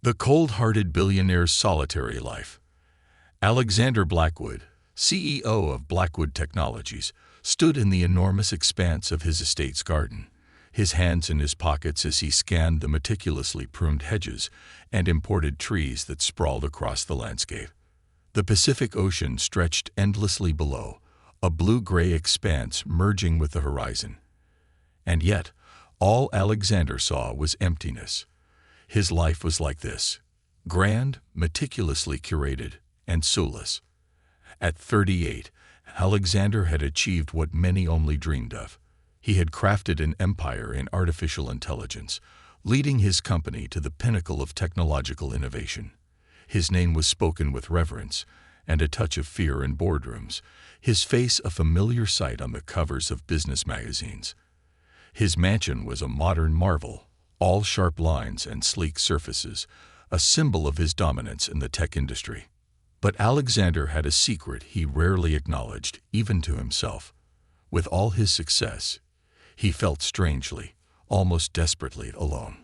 The Cold-Hearted Billionaire's Solitary Life. Alexander Blackwood, CEO of Blackwood Technologies, stood in the enormous expanse of his estate's garden, his hands in his pockets as he scanned the meticulously pruned hedges and imported trees that sprawled across the landscape. The Pacific Ocean stretched endlessly below, a blue-gray expanse merging with the horizon. And yet, all Alexander saw was emptiness. His life was like this: grand, meticulously curated, and soulless. At 38, Alexander had achieved what many only dreamed of. He had crafted an empire in artificial intelligence, leading his company to the pinnacle of technological innovation. His name was spoken with reverence and a touch of fear in boardrooms, his face a familiar sight on the covers of business magazines. His mansion was a modern marvel, all sharp lines and sleek surfaces, a symbol of his dominance in the tech industry. But Alexander had a secret he rarely acknowledged, even to himself. With all his success, he felt strangely, almost desperately alone.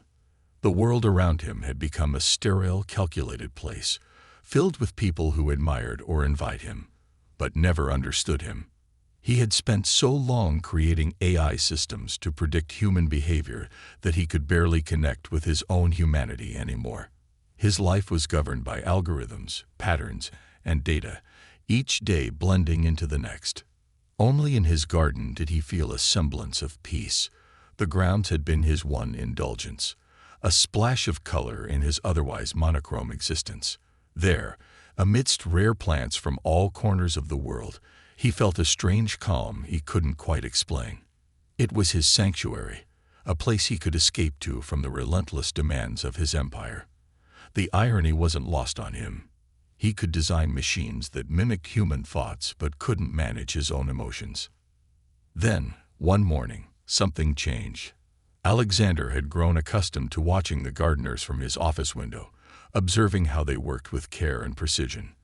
The world around him had become a sterile, calculated place, filled with people who admired or envied him, but never understood him. He had spent so long creating AI systems to predict human behavior that he could barely connect with his own humanity anymore. His life was governed by algorithms, patterns, and data, each day blending into the next. Only in his garden did he feel a semblance of peace. The grounds had been his one indulgence, a splash of color in his otherwise monochrome existence. There, amidst rare plants from all corners of the world, he felt a strange calm he couldn't quite explain. It was his sanctuary, a place he could escape to from the relentless demands of his empire. The irony wasn't lost on him. He could design machines that mimicked human thoughts but couldn't manage his own emotions. Then, one morning, something changed. Alexander had grown accustomed to watching the gardeners from his office window, observing how they worked with care and precision.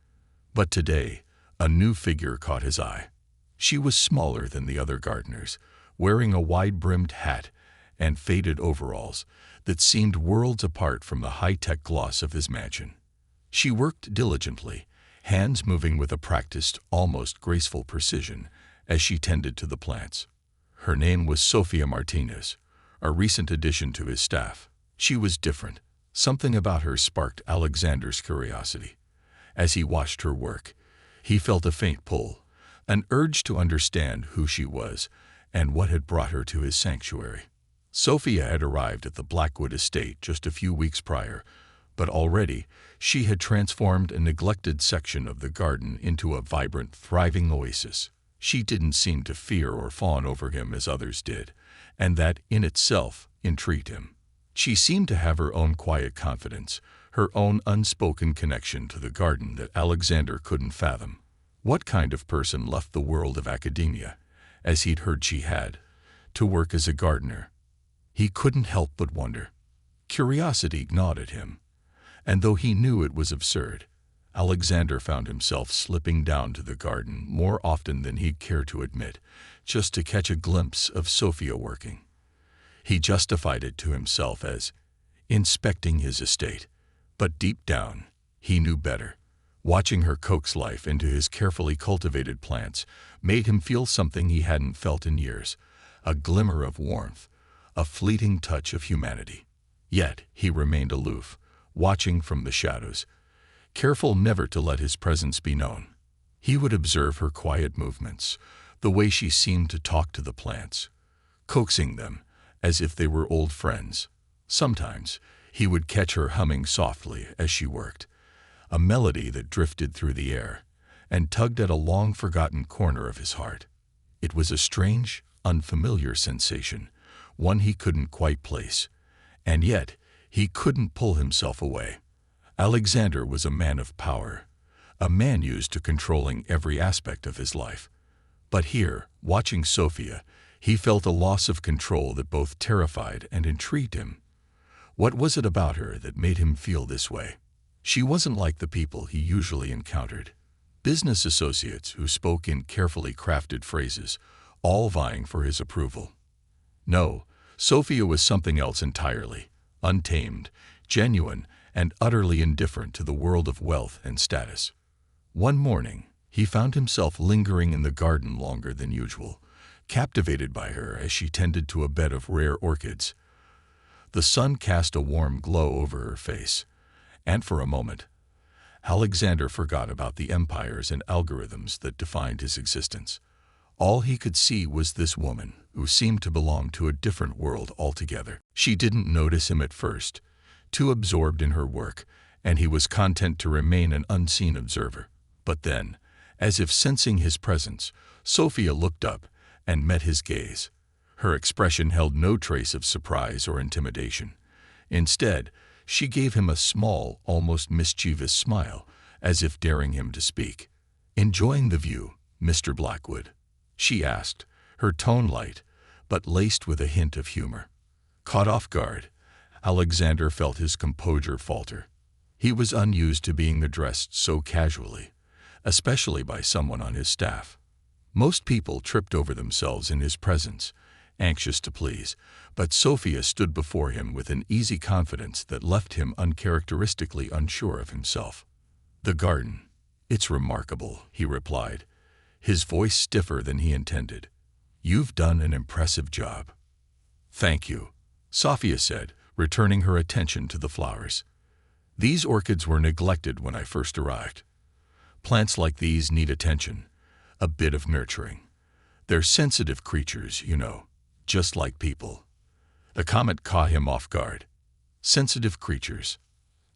But today, a new figure caught his eye. She was smaller than the other gardeners, wearing a wide-brimmed hat and faded overalls that seemed worlds apart from the high-tech gloss of his mansion. She worked diligently, hands moving with a practiced, almost graceful precision as she tended to the plants. Her name was Sofia Martinez, a recent addition to his staff. She was different. Something about her sparked Alexander's curiosity. As he watched her work, he felt a faint pull, an urge to understand who she was and what had brought her to his sanctuary. Sophia had arrived at the Blackwood estate just a few weeks prior, but already she had transformed a neglected section of the garden into a vibrant, thriving oasis. She didn't seem to fear or fawn over him as others did, and that in itself intrigued him. She seemed to have her own quiet confidence, her own unspoken connection to the garden that Alexander couldn't fathom. What kind of person left the world of academia, as he'd heard she had, to work as a gardener? He couldn't help but wonder. Curiosity gnawed at him, and though he knew it was absurd, Alexander found himself slipping down to the garden more often than he'd care to admit, just to catch a glimpse of Sophia working. He justified it to himself as inspecting his estate, but deep down, he knew better. Watching her coax life into his carefully cultivated plants made him feel something he hadn't felt in years, a glimmer of warmth, a fleeting touch of humanity. Yet he remained aloof, watching from the shadows, careful never to let his presence be known. He would observe her quiet movements, the way she seemed to talk to the plants, coaxing them as if they were old friends. Sometimes he would catch her humming softly as she worked, a melody that drifted through the air and tugged at a long-forgotten corner of his heart. It was a strange, unfamiliar sensation, one he couldn't quite place, and yet he couldn't pull himself away. Alexander was a man of power, a man used to controlling every aspect of his life. But here, watching Sophia, he felt a loss of control that both terrified and intrigued him. What was it about her that made him feel this way? She wasn't like the people he usually encountered. Business associates who spoke in carefully crafted phrases, all vying for his approval. No, Sophia was something else entirely, untamed, genuine, and utterly indifferent to the world of wealth and status. One morning, he found himself lingering in the garden longer than usual, captivated by her as she tended to a bed of rare orchids. The sun cast a warm glow over her face, and for a moment, Alexander forgot about the empires and algorithms that defined his existence. All he could see was this woman, who seemed to belong to a different world altogether. She didn't notice him at first, too absorbed in her work, and he was content to remain an unseen observer. But then, as if sensing his presence, Sophia looked up and met his gaze. Her expression held no trace of surprise or intimidation. Instead, she gave him a small, almost mischievous smile, as if daring him to speak. "Enjoying the view, Mr. Blackwood?" she asked, her tone light, but laced with a hint of humor. Caught off guard, Alexander felt his composure falter. He was unused to being addressed so casually, especially by someone on his staff. Most people tripped over themselves in his presence, anxious to please, but Sophia stood before him with an easy confidence that left him uncharacteristically unsure of himself. "The garden. It's remarkable," he replied, his voice stiffer than he intended. "You've done an impressive job." "Thank you," Sophia said, returning her attention to the flowers. "These orchids were neglected when I first arrived. Plants like these need attention, a bit of nurturing. They're sensitive creatures, you know, just like people." The comment caught him off guard. Sensitive creatures.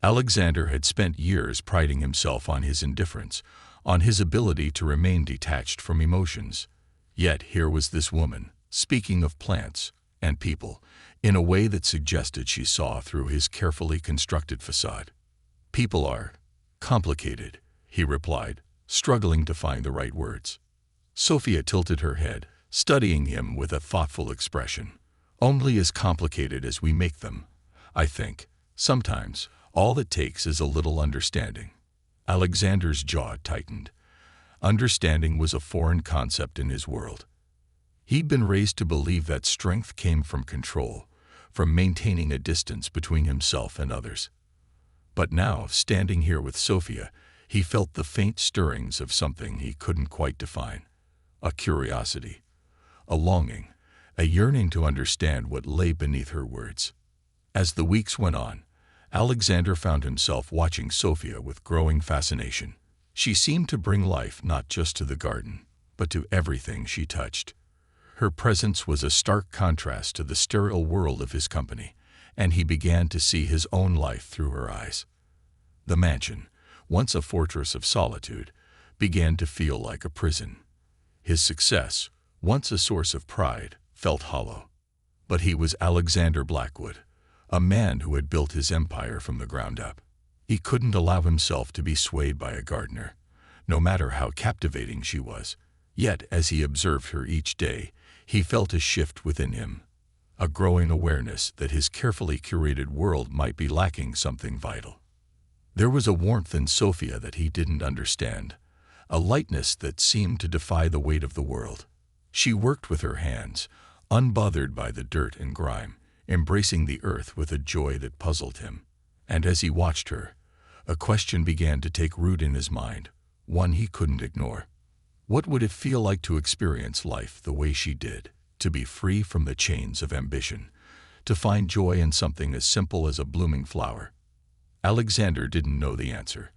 Alexander had spent years priding himself on his indifference, on his ability to remain detached from emotions. Yet here was this woman, speaking of plants and people, in a way that suggested she saw through his carefully constructed facade. "People are complicated," he replied, struggling to find the right words. Sophia tilted her head, studying him with a thoughtful expression. "Only as complicated as we make them, I think. Sometimes, all it takes is a little understanding." Alexander's jaw tightened. Understanding was a foreign concept in his world. He'd been raised to believe that strength came from control, from maintaining a distance between himself and others. But now, standing here with Sophia, he felt the faint stirrings of something he couldn't quite define. A curiosity, a longing, a yearning to understand what lay beneath her words. As the weeks went on, Alexander found himself watching Sophia with growing fascination. She seemed to bring life not just to the garden, but to everything she touched. Her presence was a stark contrast to the sterile world of his company, and he began to see his own life through her eyes. The mansion, once a fortress of solitude, began to feel like a prison. His success, once a source of pride, felt hollow. But he was Alexander Blackwood, a man who had built his empire from the ground up. He couldn't allow himself to be swayed by a gardener, no matter how captivating she was. Yet, as he observed her each day, he felt a shift within him, a growing awareness that his carefully curated world might be lacking something vital. There was a warmth in Sophia that he didn't understand, a lightness that seemed to defy the weight of the world. She worked with her hands, unbothered by the dirt and grime, embracing the earth with a joy that puzzled him. And as he watched her, a question began to take root in his mind, one he couldn't ignore. What would it feel like to experience life the way she did, to be free from the chains of ambition, to find joy in something as simple as a blooming flower? Alexander didn't know the answer,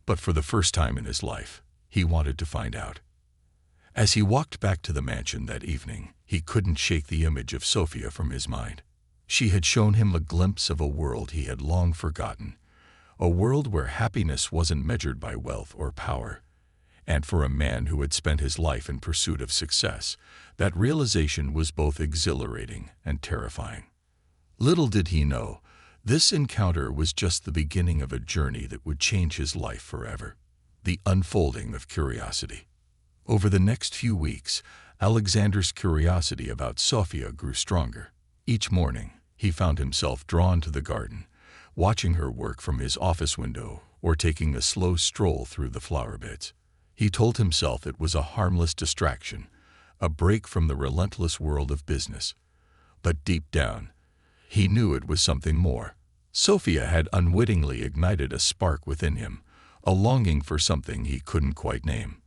but for the first time in his life, he wanted to find out. As he walked back to the mansion that evening, he couldn't shake the image of Sophia from his mind. She had shown him a glimpse of a world he had long forgotten, a world where happiness wasn't measured by wealth or power. And for a man who had spent his life in pursuit of success, that realization was both exhilarating and terrifying. Little did he know, this encounter was just the beginning of a journey that would change his life forever. The unfolding of curiosity. Over the next few weeks, Alexander's curiosity about Sophia grew stronger. Each morning, he found himself drawn to the garden, watching her work from his office window or taking a slow stroll through the flower beds. He told himself it was a harmless distraction, a break from the relentless world of business. But deep down, he knew it was something more, Sophia had unwittingly ignited a spark within him, a longing for something he couldn't quite name.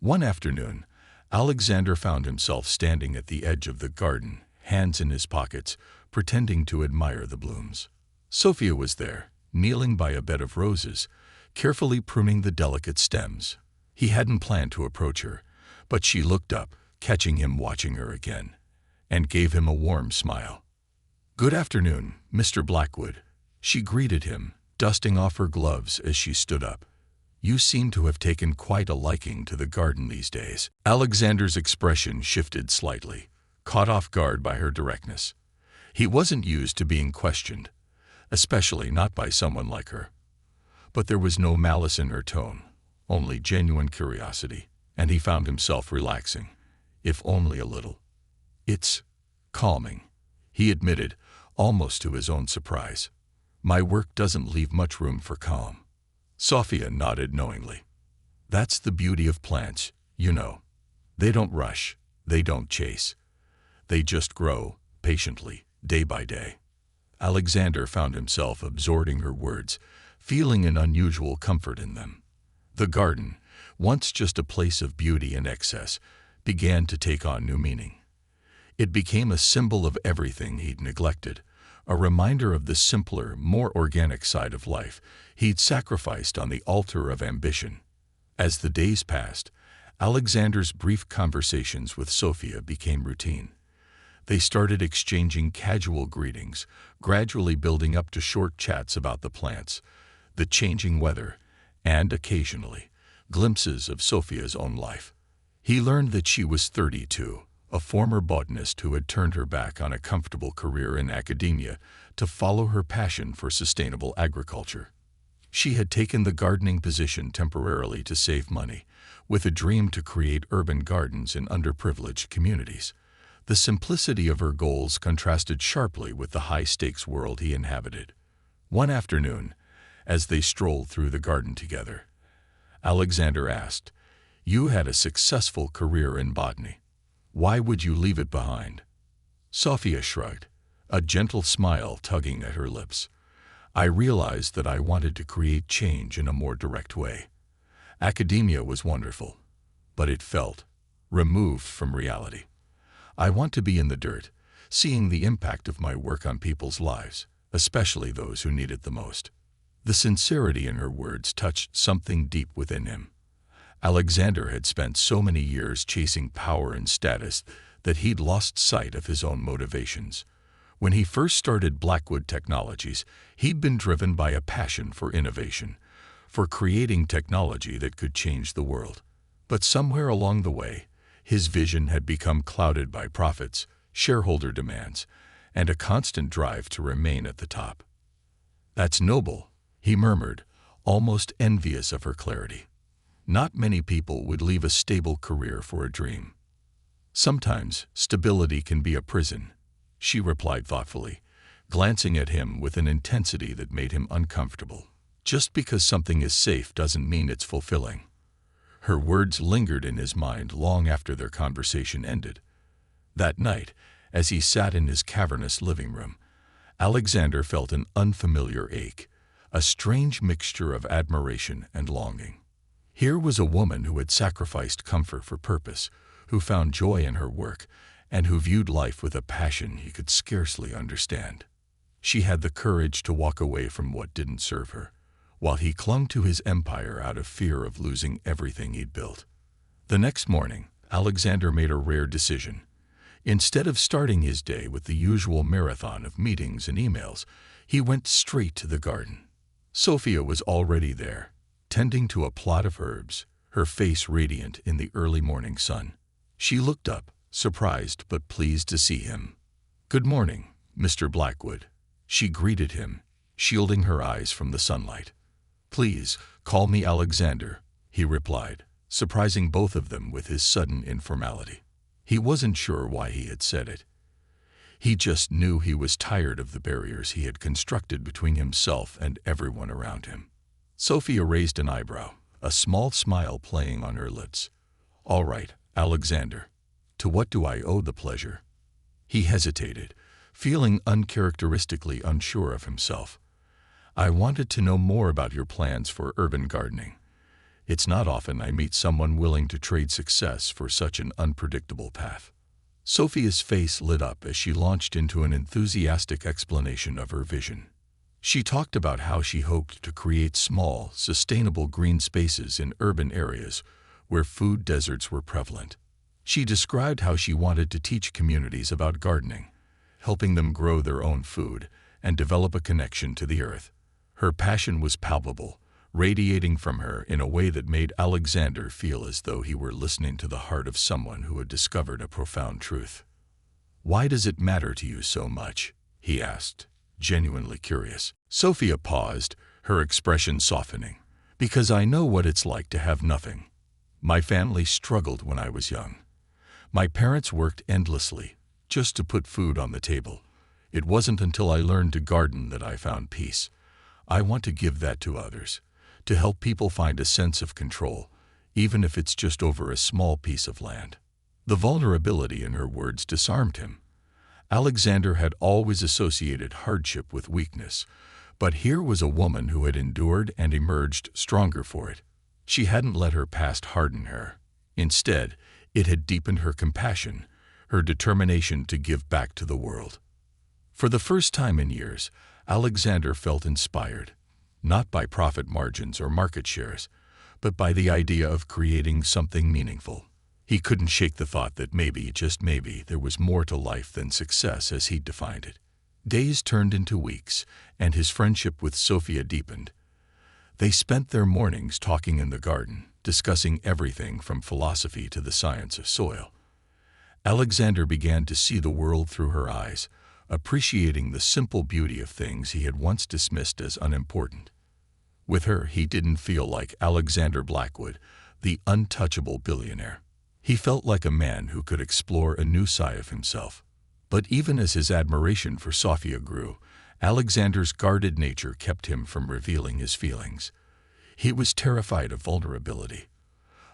One afternoon, Alexander found himself standing at the edge of the garden, hands in his pockets, pretending to admire the blooms. Sophia was there, kneeling by a bed of roses, carefully pruning the delicate stems. He hadn't planned to approach her, but she looked up, catching him watching her again, and gave him a warm smile. "Good afternoon, Mr. Blackwood," she greeted him, dusting off her gloves as she stood up. "You seem to have taken quite a liking to the garden these days." Alexander's expression shifted slightly, caught off guard by her directness. He wasn't used to being questioned, especially not by someone like her. But there was no malice in her tone, only genuine curiosity, and he found himself relaxing, if only a little. "It's calming," he admitted, almost to his own surprise. "My work doesn't leave much room for calm." Sophia nodded knowingly. "That's the beauty of plants, you know. They don't rush, they don't chase. They just grow, patiently, day by day." Alexander found himself absorbing her words, feeling an unusual comfort in them. The garden, once just a place of beauty and excess, began to take on new meaning. It became a symbol of everything he'd neglected, a reminder of the simpler, more organic side of life he'd sacrificed on the altar of ambition. As the days passed, Alexander's brief conversations with Sophia became routine. They started exchanging casual greetings, gradually building up to short chats about the plants, the changing weather, and, occasionally, glimpses of Sophia's own life. He learned that she was 32, a former botanist who had turned her back on a comfortable career in academia to follow her passion for sustainable agriculture. She had taken the gardening position temporarily to save money, with a dream to create urban gardens in underprivileged communities. The simplicity of her goals contrasted sharply with the high-stakes world he inhabited. One afternoon, as they strolled through the garden together, Alexander asked, "You had a successful career in botany. Why would you leave it behind?" Sophia shrugged, a gentle smile tugging at her lips. "I realized that I wanted to create change in a more direct way. Academia was wonderful, but it felt removed from reality. I want to be in the dirt, seeing the impact of my work on people's lives, especially those who need it the most." The sincerity in her words touched something deep within him. Alexander had spent so many years chasing power and status that he'd lost sight of his own motivations. When he first started Blackwood Technologies, he'd been driven by a passion for innovation, for creating technology that could change the world. But somewhere along the way, his vision had become clouded by profits, shareholder demands, and a constant drive to remain at the top. "That's noble," he murmured, almost envious of her clarity. "Not many people would leave a stable career for a dream." "Sometimes stability can be a prison," she replied thoughtfully, glancing at him with an intensity that made him uncomfortable. "Just because something is safe doesn't mean it's fulfilling." Her words lingered in his mind long after their conversation ended. That night, as he sat in his cavernous living room, Alexander felt an unfamiliar ache, a strange mixture of admiration and longing. Here was a woman who had sacrificed comfort for purpose, who found joy in her work, and who viewed life with a passion he could scarcely understand. She had the courage to walk away from what didn't serve her, while he clung to his empire out of fear of losing everything he'd built. The next morning, Alexander made a rare decision. Instead of starting his day with the usual marathon of meetings and emails, he went straight to the garden. Sophia was already there, tending to a plot of herbs, her face radiant in the early morning sun. She looked up, surprised but pleased to see him. "Good morning, Mr. Blackwood," she greeted him, shielding her eyes from the sunlight. "Please, call me Alexander," he replied, surprising both of them with his sudden informality. He wasn't sure why he had said it. He just knew he was tired of the barriers he had constructed between himself and everyone around him. Sophia raised an eyebrow, a small smile playing on her lips. "All right, Alexander. To what do I owe the pleasure?" He hesitated, feeling uncharacteristically unsure of himself. I wanted to know more about your plans for urban gardening. It's not often I meet someone willing to trade success for such an unpredictable path. Sophia's face lit up as she launched into an enthusiastic explanation of her vision. She talked about how she hoped to create small, sustainable green spaces in urban areas where food deserts were prevalent. She described how she wanted to teach communities about gardening, helping them grow their own food and develop a connection to the earth. Her passion was palpable, radiating from her in a way that made Alexander feel as though he were listening to the heart of someone who had discovered a profound truth. "Why does it matter to you so much?" he asked, genuinely curious. Sophia paused, her expression softening. "Because I know what it's like to have nothing. My family struggled when I was young. My parents worked endlessly just to put food on the table. It wasn't until I learned to garden that I found peace. I want to give that to others, to help people find a sense of control, even if it's just over a small piece of land." The vulnerability in her words disarmed him. Alexander had always associated hardship with weakness, but here was a woman who had endured and emerged stronger for it. She hadn't let her past harden her. Instead, it had deepened her compassion, her determination to give back to the world. For the first time in years, Alexander felt inspired, not by profit margins or market shares, but by the idea of creating something meaningful. He couldn't shake the thought that maybe, just maybe, there was more to life than success as he'd defined it. Days turned into weeks, and his friendship with Sophia deepened. They spent their mornings talking in the garden, discussing everything from philosophy to the science of soil. Alexander began to see the world through her eyes, appreciating the simple beauty of things he had once dismissed as unimportant. With her, he didn't feel like Alexander Blackwood, the untouchable billionaire. He felt like a man who could explore a new side of himself. But even as his admiration for Sophia grew, Alexander's guarded nature kept him from revealing his feelings. He was terrified of vulnerability,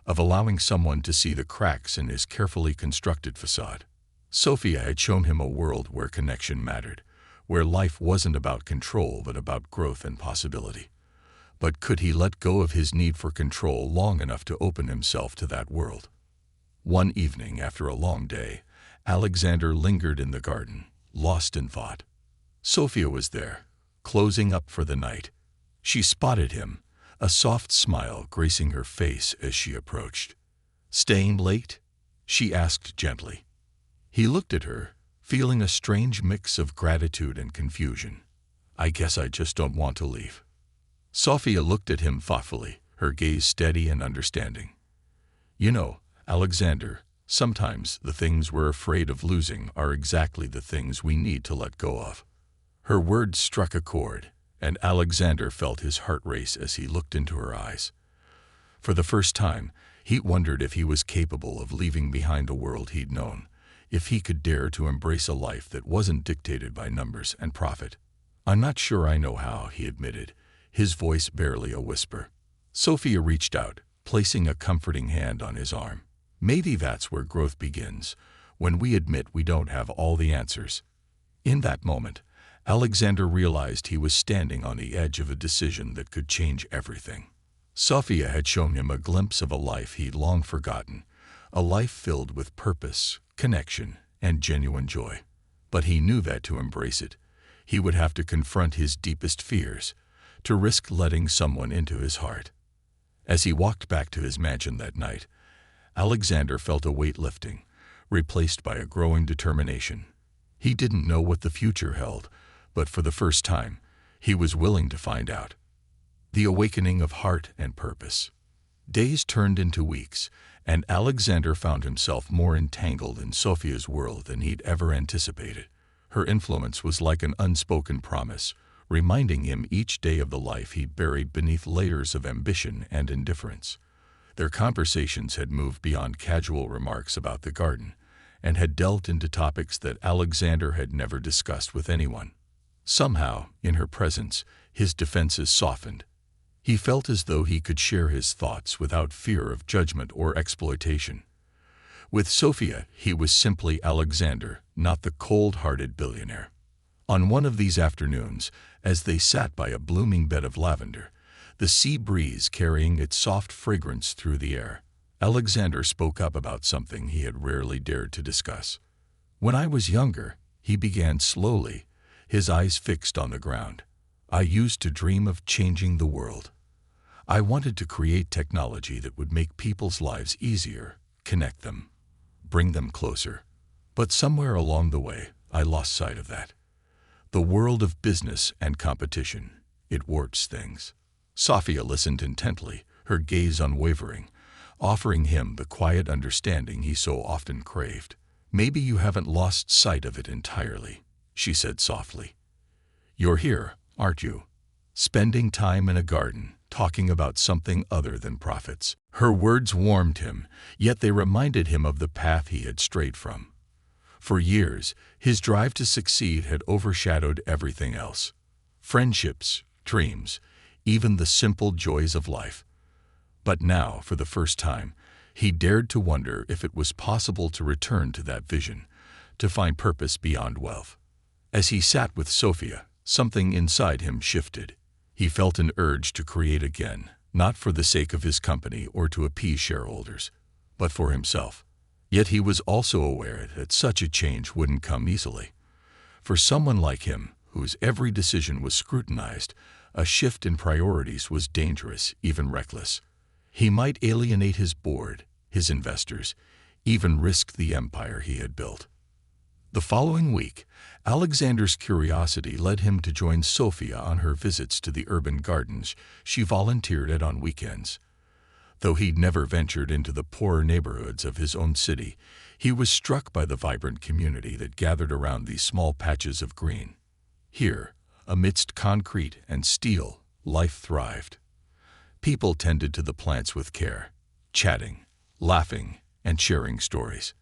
of allowing someone to see the cracks in his carefully constructed facade. Sophia had shown him a world where connection mattered, where life wasn't about control but about growth and possibility. But could he let go of his need for control long enough to open himself to that world? One evening, after a long day, Alexander lingered in the garden, lost in thought. Sophia was there, closing up for the night. She spotted him, a soft smile gracing her face as she approached. "Staying late?" she asked gently. He looked at her, feeling a strange mix of gratitude and confusion. "I guess I just don't want to leave." Sophia looked at him thoughtfully, her gaze steady and understanding. "You know, Alexander, sometimes the things we're afraid of losing are exactly the things we need to let go of." Her words struck a chord, and Alexander felt his heart race as he looked into her eyes. For the first time, he wondered if he was capable of leaving behind a world he'd known, if he could dare to embrace a life that wasn't dictated by numbers and profit. "I'm not sure I know how," he admitted, his voice barely a whisper. Sophia reached out, placing a comforting hand on his arm. "Maybe that's where growth begins, when we admit we don't have all the answers." In that moment, Alexander realized he was standing on the edge of a decision that could change everything. Sophia had shown him a glimpse of a life he'd long forgotten, a life filled with purpose, connection, and genuine joy. But he knew that to embrace it, he would have to confront his deepest fears, to risk letting someone into his heart. As he walked back to his mansion that night, Alexander felt a weight lifting, replaced by a growing determination. He didn't know what the future held, but for the first time, he was willing to find out. The awakening of heart and purpose. Days turned into weeks, and Alexander found himself more entangled in Sophia's world than he'd ever anticipated. Her influence was like an unspoken promise, reminding him each day of the life he'd buried beneath layers of ambition and indifference. Their conversations had moved beyond casual remarks about the garden, and had delved into topics that Alexander had never discussed with anyone. Somehow, in her presence, his defenses softened. He felt as though he could share his thoughts without fear of judgment or exploitation. With Sophia, he was simply Alexander, not the cold-hearted billionaire. On one of these afternoons, as they sat by a blooming bed of lavender, the sea breeze carrying its soft fragrance through the air, Alexander spoke up about something he had rarely dared to discuss. "When I was younger," he began slowly, his eyes fixed on the ground, "I used to dream of changing the world. I wanted to create technology that would make people's lives easier, connect them, bring them closer. But somewhere along the way, I lost sight of that. The world of business and competition, it warps things." Sophia listened intently, her gaze unwavering, offering him the quiet understanding he so often craved. "Maybe you haven't lost sight of it entirely," she said softly. "You're here, aren't you? Spending time in a garden, talking about something other than profits." Her words warmed him, yet they reminded him of the path he had strayed from. For years, his drive to succeed had overshadowed everything else. Friendships, dreams, even the simple joys of life. But now, for the first time, he dared to wonder if it was possible to return to that vision, to find purpose beyond wealth. As he sat with Sophia, something inside him shifted. He felt an urge to create again, not for the sake of his company or to appease shareholders, but for himself. Yet he was also aware that such a change wouldn't come easily. For someone like him, whose every decision was scrutinized, a shift in priorities was dangerous, even reckless. He might alienate his board, his investors, even risk the empire he had built. The following week, Alexander's curiosity led him to join Sophia on her visits to the urban gardens she volunteered at on weekends. Though he'd never ventured into the poorer neighborhoods of his own city, he was struck by the vibrant community that gathered around these small patches of green. Here, amidst concrete and steel, life thrived. People tended to the plants with care, chatting, laughing, and sharing stories.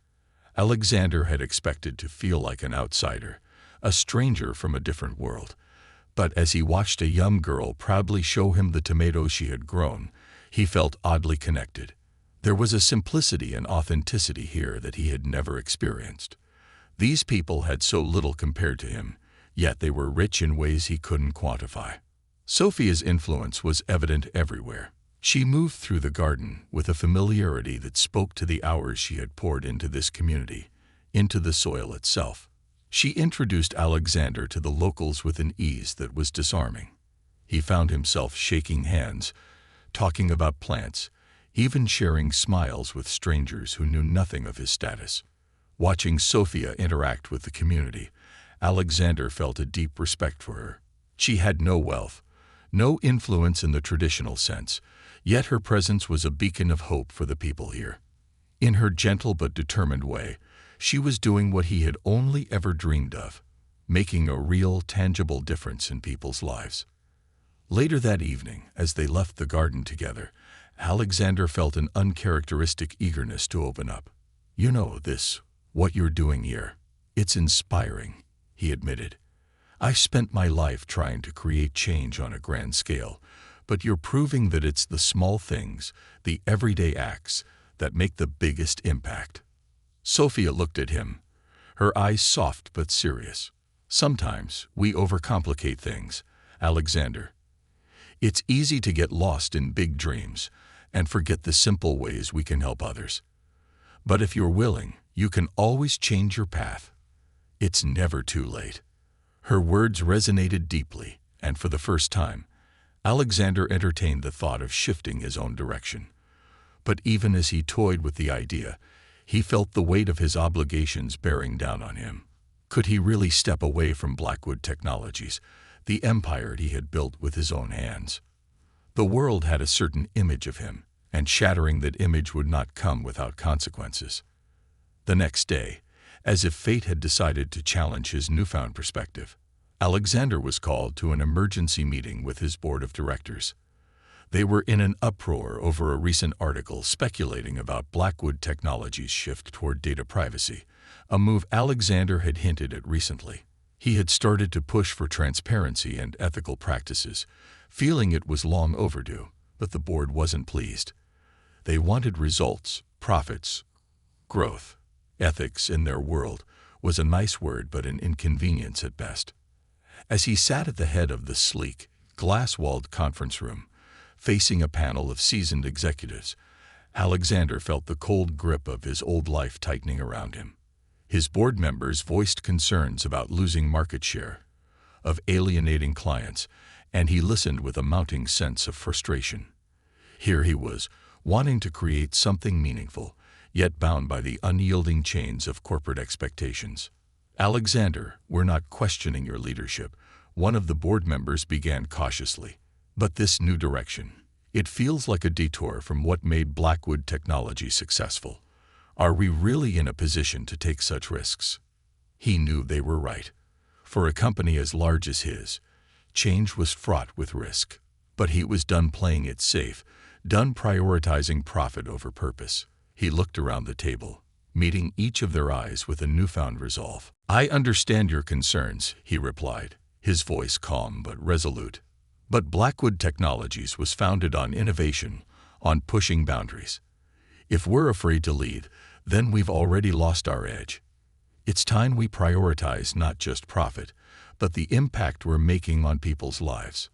Alexander had expected to feel like an outsider, a stranger from a different world. But as he watched a young girl proudly show him the tomatoes she had grown, he felt oddly connected. There was a simplicity and authenticity here that he had never experienced. These people had so little compared to him, yet they were rich in ways he couldn't quantify. Sophia's influence was evident everywhere. She moved through the garden with a familiarity that spoke to the hours she had poured into this community, into the soil itself. She introduced Alexander to the locals with an ease that was disarming. He found himself shaking hands, talking about plants, even sharing smiles with strangers who knew nothing of his status. Watching Sophia interact with the community, Alexander felt a deep respect for her. She had no wealth, no influence in the traditional sense, yet her presence was a beacon of hope for the people here. In her gentle but determined way, she was doing what he had only ever dreamed of, making a real, tangible difference in people's lives. Later that evening, as they left the garden together, Alexander felt an uncharacteristic eagerness to open up. "You know this, what you're doing here. It's inspiring," he admitted. "I've spent my life trying to create change on a grand scale, but you're proving that it's the small things, the everyday acts, that make the biggest impact." Sophia looked at him, her eyes soft but serious. "Sometimes we overcomplicate things, Alexander. It's easy to get lost in big dreams and forget the simple ways we can help others. But if you're willing, you can always change your path. It's never too late." Her words resonated deeply, and for the first time, Alexander entertained the thought of shifting his own direction. But even as he toyed with the idea, he felt the weight of his obligations bearing down on him. Could he really step away from Blackwood Technologies, the empire he had built with his own hands? The world had a certain image of him, and shattering that image would not come without consequences. The next day, as if fate had decided to challenge his newfound perspective, Alexander was called to an emergency meeting with his board of directors. They were in an uproar over a recent article speculating about Blackwood Technologies' shift toward data privacy, a move Alexander had hinted at recently. He had started to push for transparency and ethical practices, feeling it was long overdue, but the board wasn't pleased. They wanted results, profits, growth. Ethics in their world was a nice word but an inconvenience at best. As he sat at the head of the sleek, glass-walled conference room, facing a panel of seasoned executives, Alexander felt the cold grip of his old life tightening around him. His board members voiced concerns about losing market share, of alienating clients, and he listened with a mounting sense of frustration. Here he was, wanting to create something meaningful, yet bound by the unyielding chains of corporate expectations. "Alexander, we're not questioning your leadership," one of the board members began cautiously. "But this new direction, it feels like a detour from what made Blackwood Technology successful. Are we really in a position to take such risks?" He knew they were right. For a company as large as his, change was fraught with risk. But he was done playing it safe, done prioritizing profit over purpose. He looked around the table, meeting each of their eyes with a newfound resolve. "I understand your concerns," he replied, his voice calm but resolute. "But Blackwood Technologies was founded on innovation, on pushing boundaries. If we're afraid to lead, then we've already lost our edge. It's time we prioritize not just profit, but the impact we're making on people's lives."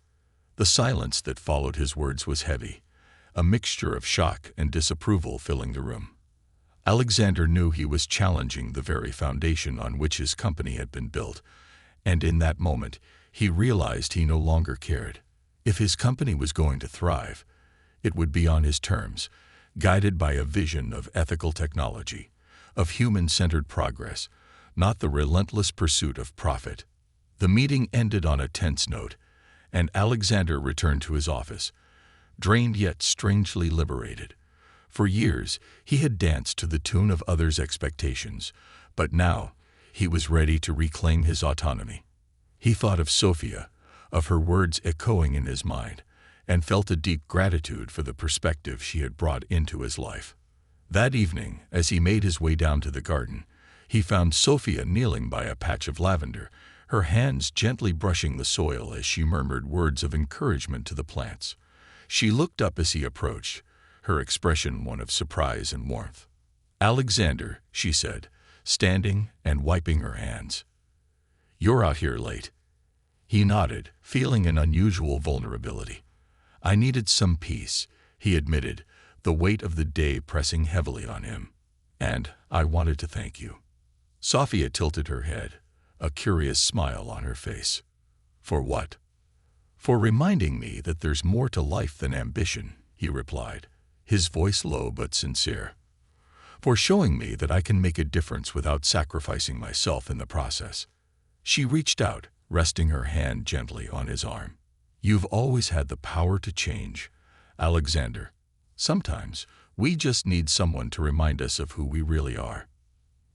The silence that followed his words was heavy, a mixture of shock and disapproval filling the room. Alexander knew he was challenging the very foundation on which his company had been built, and in that moment, he realized he no longer cared. If his company was going to thrive, it would be on his terms, guided by a vision of ethical technology, of human-centered progress, not the relentless pursuit of profit. The meeting ended on a tense note, and Alexander returned to his office, drained yet strangely liberated. For years, he had danced to the tune of others' expectations, but now he was ready to reclaim his autonomy. He thought of Sophia, of her words echoing in his mind, and felt a deep gratitude for the perspective she had brought into his life. That evening, as he made his way down to the garden, he found Sophia kneeling by a patch of lavender, her hands gently brushing the soil as she murmured words of encouragement to the plants. She looked up as he approached, her expression one of surprise and warmth. "Alexander," she said, standing and wiping her hands. "You're out here late." He nodded, feeling an unusual vulnerability. "I needed some peace," he admitted, the weight of the day pressing heavily on him. "And I wanted to thank you." Sophia tilted her head, a curious smile on her face. "For what?" "For reminding me that there's more to life than ambition," he replied, his voice low but sincere. "For showing me that I can make a difference without sacrificing myself in the process." She reached out, resting her hand gently on his arm. "You've always had the power to change, Alexander. Sometimes we just need someone to remind us of who we really are."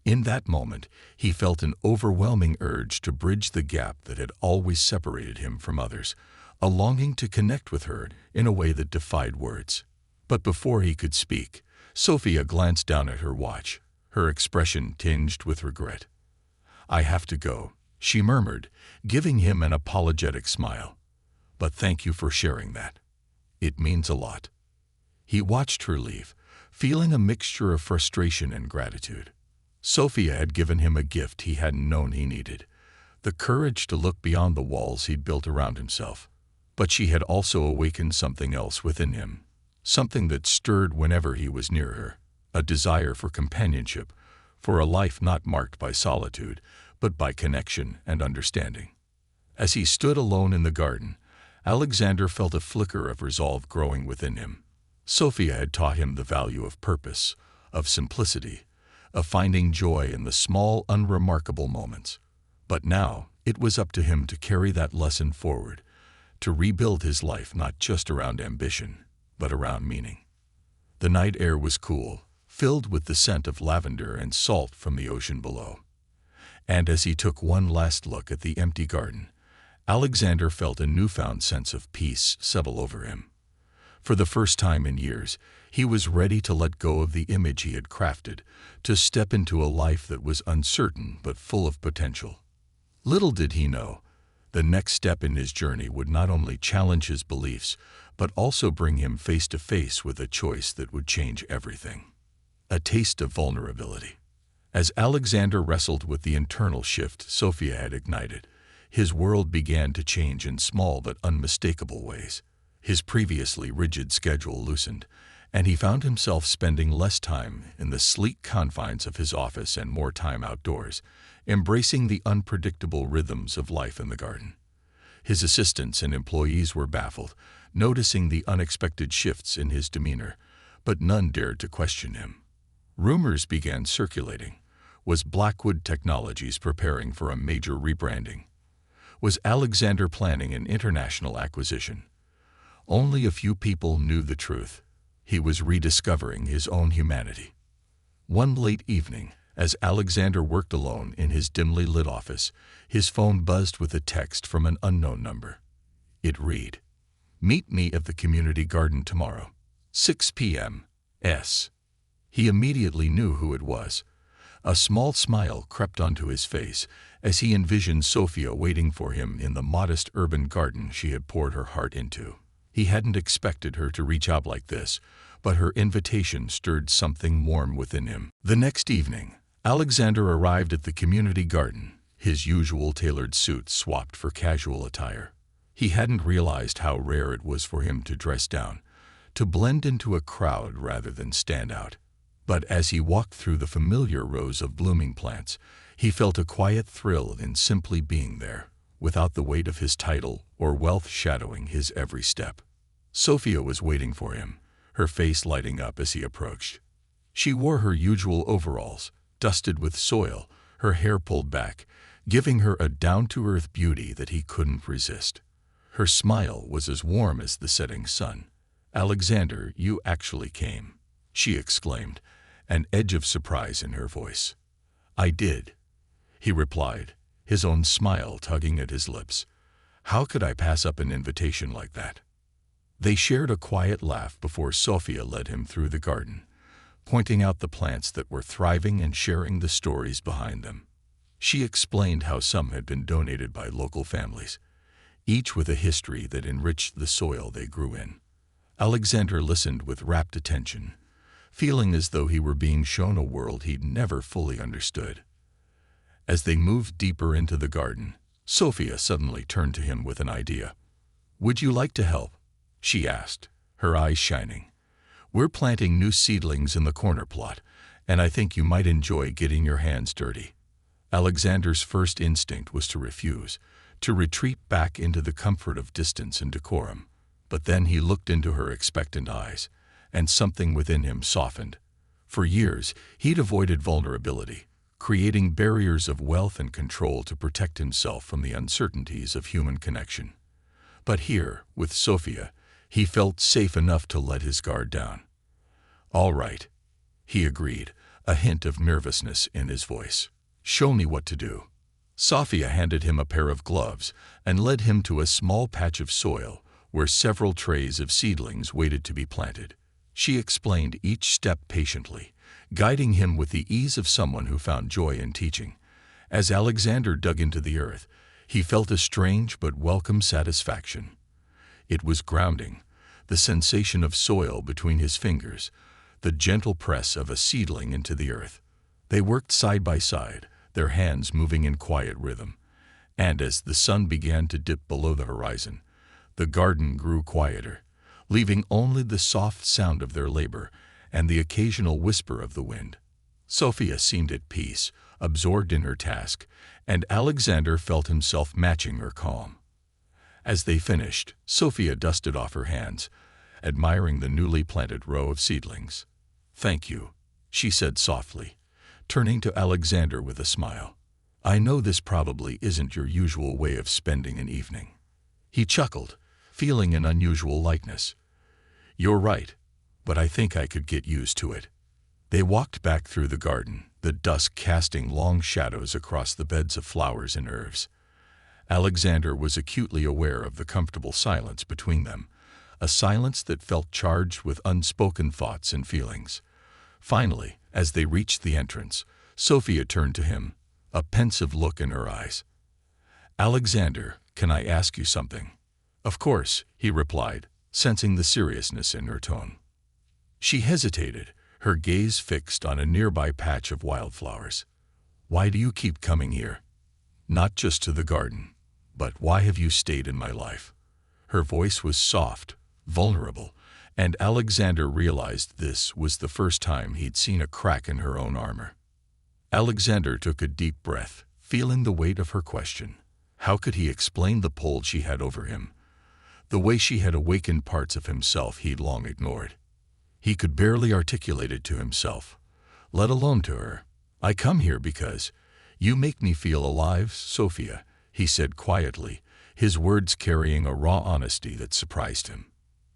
In that moment, he felt an overwhelming urge to bridge the gap that had always separated him from others, a longing to connect with her in a way that defied words. But before he could speak, Sophia glanced down at her watch, her expression tinged with regret. "I have to go," she murmured, giving him an apologetic smile. "But thank you for sharing that. It means a lot." He watched her leave, feeling a mixture of frustration and gratitude. Sophia had given him a gift he hadn't known he needed, the courage to look beyond the walls he'd built around himself. But she had also awakened something else within him, something that stirred whenever he was near her, a desire for companionship, for a life not marked by solitude, but by connection and understanding. As he stood alone in the garden, Alexander felt a flicker of resolve growing within him. Sophia had taught him the value of purpose, of simplicity, of finding joy in the small, unremarkable moments. But now it was up to him to carry that lesson forward, to rebuild his life not just around ambition, but around meaning. The night air was cool, filled with the scent of lavender and salt from the ocean below. And as he took one last look at the empty garden, Alexander felt a newfound sense of peace settle over him. For the first time in years, he was ready to let go of the image he had crafted, to step into a life that was uncertain but full of potential. Little did he know, the next step in his journey would not only challenge his beliefs, but also bring him face to face with a choice that would change everything. A taste of vulnerability. As Alexander wrestled with the internal shift Sophia had ignited, His world began to change in small but unmistakable ways. His previously rigid schedule loosened, and he found himself spending less time in the sleek confines of his office and more time outdoors, embracing the unpredictable rhythms of life in the garden. His assistants and employees were baffled, noticing the unexpected shifts in his demeanor, but none dared to question him. Rumors began circulating. Was Blackwood Technologies preparing for a major rebranding? Was Alexander planning an international acquisition? Only a few people knew the truth. He was rediscovering his own humanity. One late evening, as Alexander worked alone in his dimly lit office, his phone buzzed with a text from an unknown number. It read, "Meet me at the community garden tomorrow, 6 p.m. S." He immediately knew who it was. A small smile crept onto his face as he envisioned Sophia waiting for him in the modest urban garden she had poured her heart into. He hadn't expected her to reach out like this, but her invitation stirred something warm within him. The next evening, Alexander arrived at the community garden, his usual tailored suit swapped for casual attire. He hadn't realized how rare it was for him to dress down, to blend into a crowd rather than stand out. But as he walked through the familiar rows of blooming plants, he felt a quiet thrill in simply being there, without the weight of his title or wealth shadowing his every step. Sophia was waiting for him, her face lighting up as he approached. She wore her usual overalls, dusted with soil, her hair pulled back, giving her a down-to-earth beauty that he couldn't resist. Her smile was as warm as the setting sun. "Alexander, you actually came," she exclaimed, an edge of surprise in her voice. "I did," he replied, his own smile tugging at his lips. "How could I pass up an invitation like that?" They shared a quiet laugh before Sophia led him through the garden, pointing out the plants that were thriving and sharing the stories behind them. She explained how some had been donated by local families, each with a history that enriched the soil they grew in. Alexander listened with rapt attention, feeling as though he were being shown a world he'd never fully understood. As they moved deeper into the garden, Sophia suddenly turned to him with an idea. "Would you like to help?" she asked, her eyes shining. "We're planting new seedlings in the corner plot, and I think you might enjoy getting your hands dirty." Alexander's first instinct was to refuse, to retreat back into the comfort of distance and decorum. But then he looked into her expectant eyes, and something within him softened. For years, he'd avoided vulnerability, creating barriers of wealth and control to protect himself from the uncertainties of human connection. But here, with Sophia, he felt safe enough to let his guard down. "All right," he agreed, a hint of nervousness in his voice. "Show me what to do." Sophia handed him a pair of gloves and led him to a small patch of soil where several trays of seedlings waited to be planted. She explained each step patiently, guiding him with the ease of someone who found joy in teaching. As Alexander dug into the earth, he felt a strange but welcome satisfaction. It was grounding, the sensation of soil between his fingers, the gentle press of a seedling into the earth. They worked side by side, their hands moving in quiet rhythm. And as the sun began to dip below the horizon, the garden grew quieter, leaving only the soft sound of their labor and the occasional whisper of the wind. Sophia seemed at peace, absorbed in her task, and Alexander felt himself matching her calm. As they finished, Sophia dusted off her hands, admiring the newly planted row of seedlings. "Thank you," she said softly, turning to Alexander with a smile. "I know this probably isn't your usual way of spending an evening." He chuckled, feeling an unusual lightness. "You're right, but I think I could get used to it." They walked back through the garden, the dusk casting long shadows across the beds of flowers and herbs. Alexander was acutely aware of the comfortable silence between them, a silence that felt charged with unspoken thoughts and feelings. Finally, as they reached the entrance, Sophia turned to him, a pensive look in her eyes. "Alexander, can I ask you something?" "Of course," he replied, sensing the seriousness in her tone. She hesitated, her gaze fixed on a nearby patch of wildflowers. "Why do you keep coming here?" "Not just to the garden," But why have you stayed in my life?" Her voice was soft, vulnerable, and Alexander realized this was the first time he'd seen a crack in her own armor. Alexander took a deep breath, feeling the weight of her question. How could he explain the pull she had over him? The way she had awakened parts of himself he'd long ignored. He could barely articulate it to himself, let alone to her. "I come here because you make me feel alive, Sophia," he said quietly, his words carrying a raw honesty that surprised him.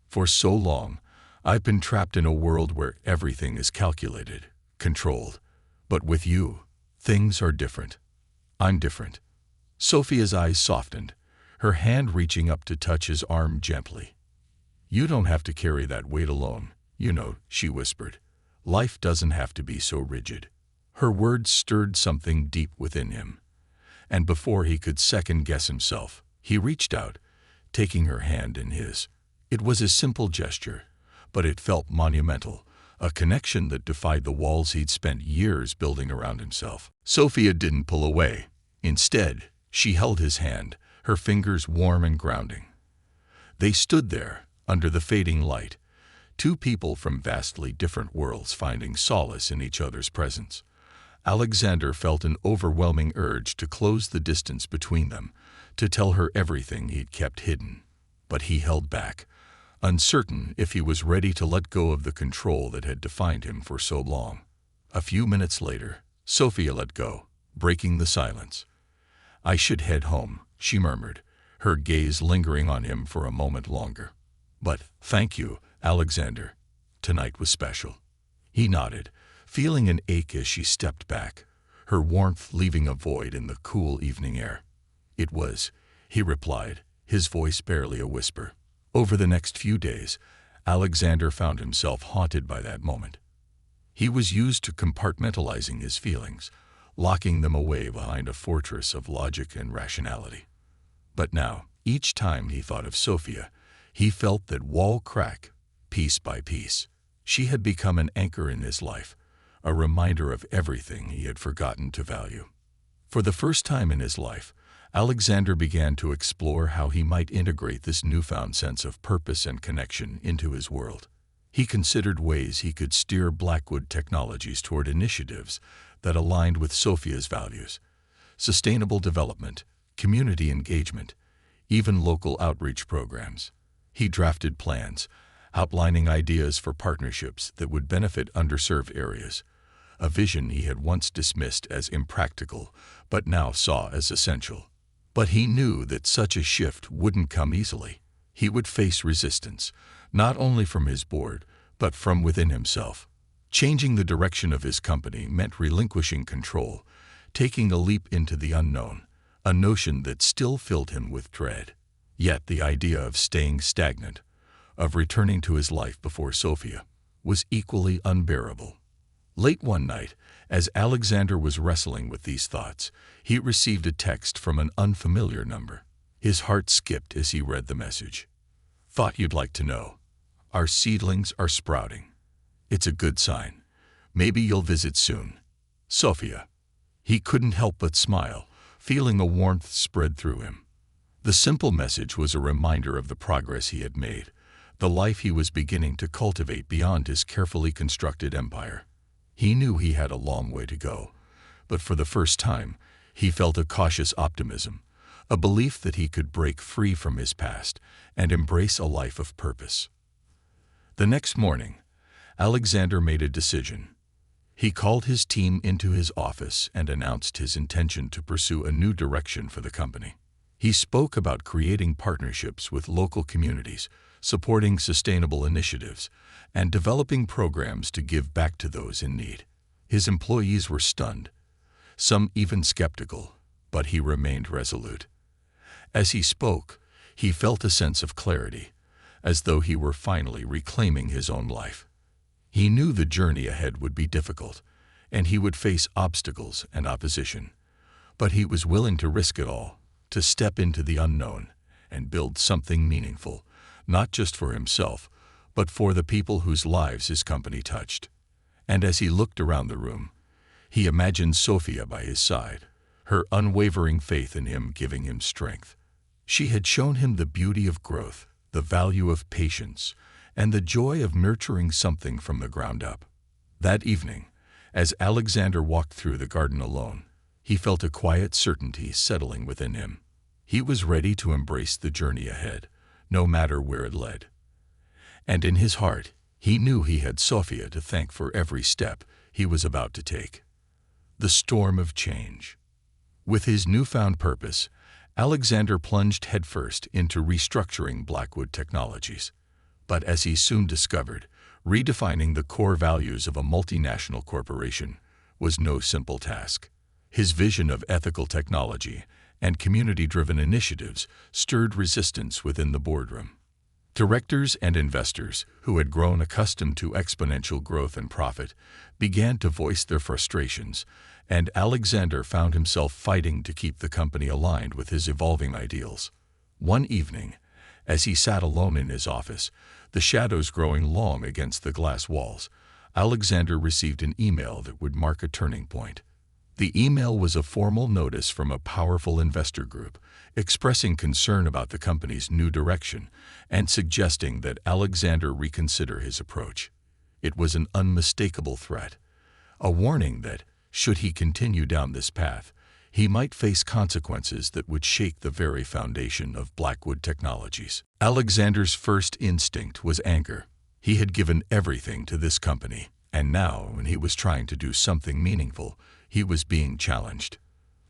"For so long, I've been trapped in a world where everything is calculated, controlled. But with you, things are different. I'm different." Sophia's eyes softened, her hand reaching up to touch his arm gently. "You don't have to carry that weight alone, you know," she whispered. "Life doesn't have to be so rigid." Her words stirred something deep within him, and before he could second-guess himself, he reached out, taking her hand in his. It was a simple gesture, but it felt monumental, a connection that defied the walls he'd spent years building around himself. Sophia didn't pull away. Instead, she held his hand, her fingers warm and grounding. They stood there, under the fading light, two people from vastly different worlds finding solace in each other's presence. Alexander felt an overwhelming urge to close the distance between them, to tell her everything he'd kept hidden. But he held back, uncertain if he was ready to let go of the control that had defined him for so long. A few minutes later, Sophia let go, breaking the silence. "I should head home," she murmured, her gaze lingering on him for a moment longer. "But thank you, Alexander. Tonight was special." He nodded, feeling an ache as she stepped back, her warmth leaving a void in the cool evening air. "It was," he replied, his voice barely a whisper. Over the next few days, Alexander found himself haunted by that moment. He was used to compartmentalizing his feelings, locking them away behind a fortress of logic and rationality. But now, each time he thought of Sophia, he felt that wall crack, piece by piece. She had become an anchor in his life, a reminder of everything he had forgotten to value. For the first time in his life, Alexander began to explore how he might integrate this newfound sense of purpose and connection into his world. He considered ways he could steer Blackwood Technologies toward initiatives that aligned with Sophia's values: sustainable development, community engagement, even local outreach programs. He drafted plans, outlining ideas for partnerships that would benefit underserved areas, a vision he had once dismissed as impractical but now saw as essential. But he knew that such a shift wouldn't come easily. He would face resistance, not only from his board, but from within himself. Changing the direction of his company meant relinquishing control, taking a leap into the unknown, a notion that still filled him with dread. Yet the idea of staying stagnant, of returning to his life before Sophia, was equally unbearable. Late one night, as Alexander was wrestling with these thoughts, he received a text from an unfamiliar number. His heart skipped as he read the message. "Thought you'd like to know. Our seedlings are sprouting. It's a good sign. Maybe you'll visit soon. Sophia." He couldn't help but smile, feeling a warmth spread through him. The simple message was a reminder of the progress he had made, the life he was beginning to cultivate beyond his carefully constructed empire. He knew he had a long way to go, but for the first time, he felt a cautious optimism, a belief that he could break free from his past and embrace a life of purpose. The next morning, Alexander made a decision. He called his team into his office and announced his intention to pursue a new direction for the company. He spoke about creating partnerships with local communities, supporting sustainable initiatives, and developing programs to give back to those in need. His employees were stunned, some even skeptical, but he remained resolute. As he spoke, he felt a sense of clarity, as though he were finally reclaiming his own life. He knew the journey ahead would be difficult, and he would face obstacles and opposition, but he was willing to risk it all, to step into the unknown and build something meaningful, not just for himself, but for the people whose lives his company touched. And as he looked around the room, he imagined Sophia by his side, her unwavering faith in him giving him strength. She had shown him the beauty of growth, the value of patience, and the joy of nurturing something from the ground up. That evening, as Alexander walked through the garden alone, he felt a quiet certainty settling within him. He was ready to embrace the journey ahead, no matter where it led. And in his heart, he knew he had Sophia to thank for every step he was about to take. The storm of change. With his newfound purpose, Alexander plunged headfirst into restructuring Blackwood Technologies. But as he soon discovered, redefining the core values of a multinational corporation was no simple task. His vision of ethical technology and community-driven initiatives stirred resistance within the boardroom. Directors and investors, who had grown accustomed to exponential growth and profit, began to voice their frustrations, and Alexander found himself fighting to keep the company aligned with his evolving ideals. One evening, as he sat alone in his office, the shadows growing long against the glass walls, Alexander received an email that would mark a turning point. The email was a formal notice from a powerful investor group, expressing concern about the company's new direction and suggesting that Alexander reconsider his approach. It was an unmistakable threat, a warning that, should he continue down this path, he might face consequences that would shake the very foundation of Blackwood Technologies. Alexander's first instinct was anger. He had given everything to this company, and now, when he was trying to do something meaningful, he was being challenged.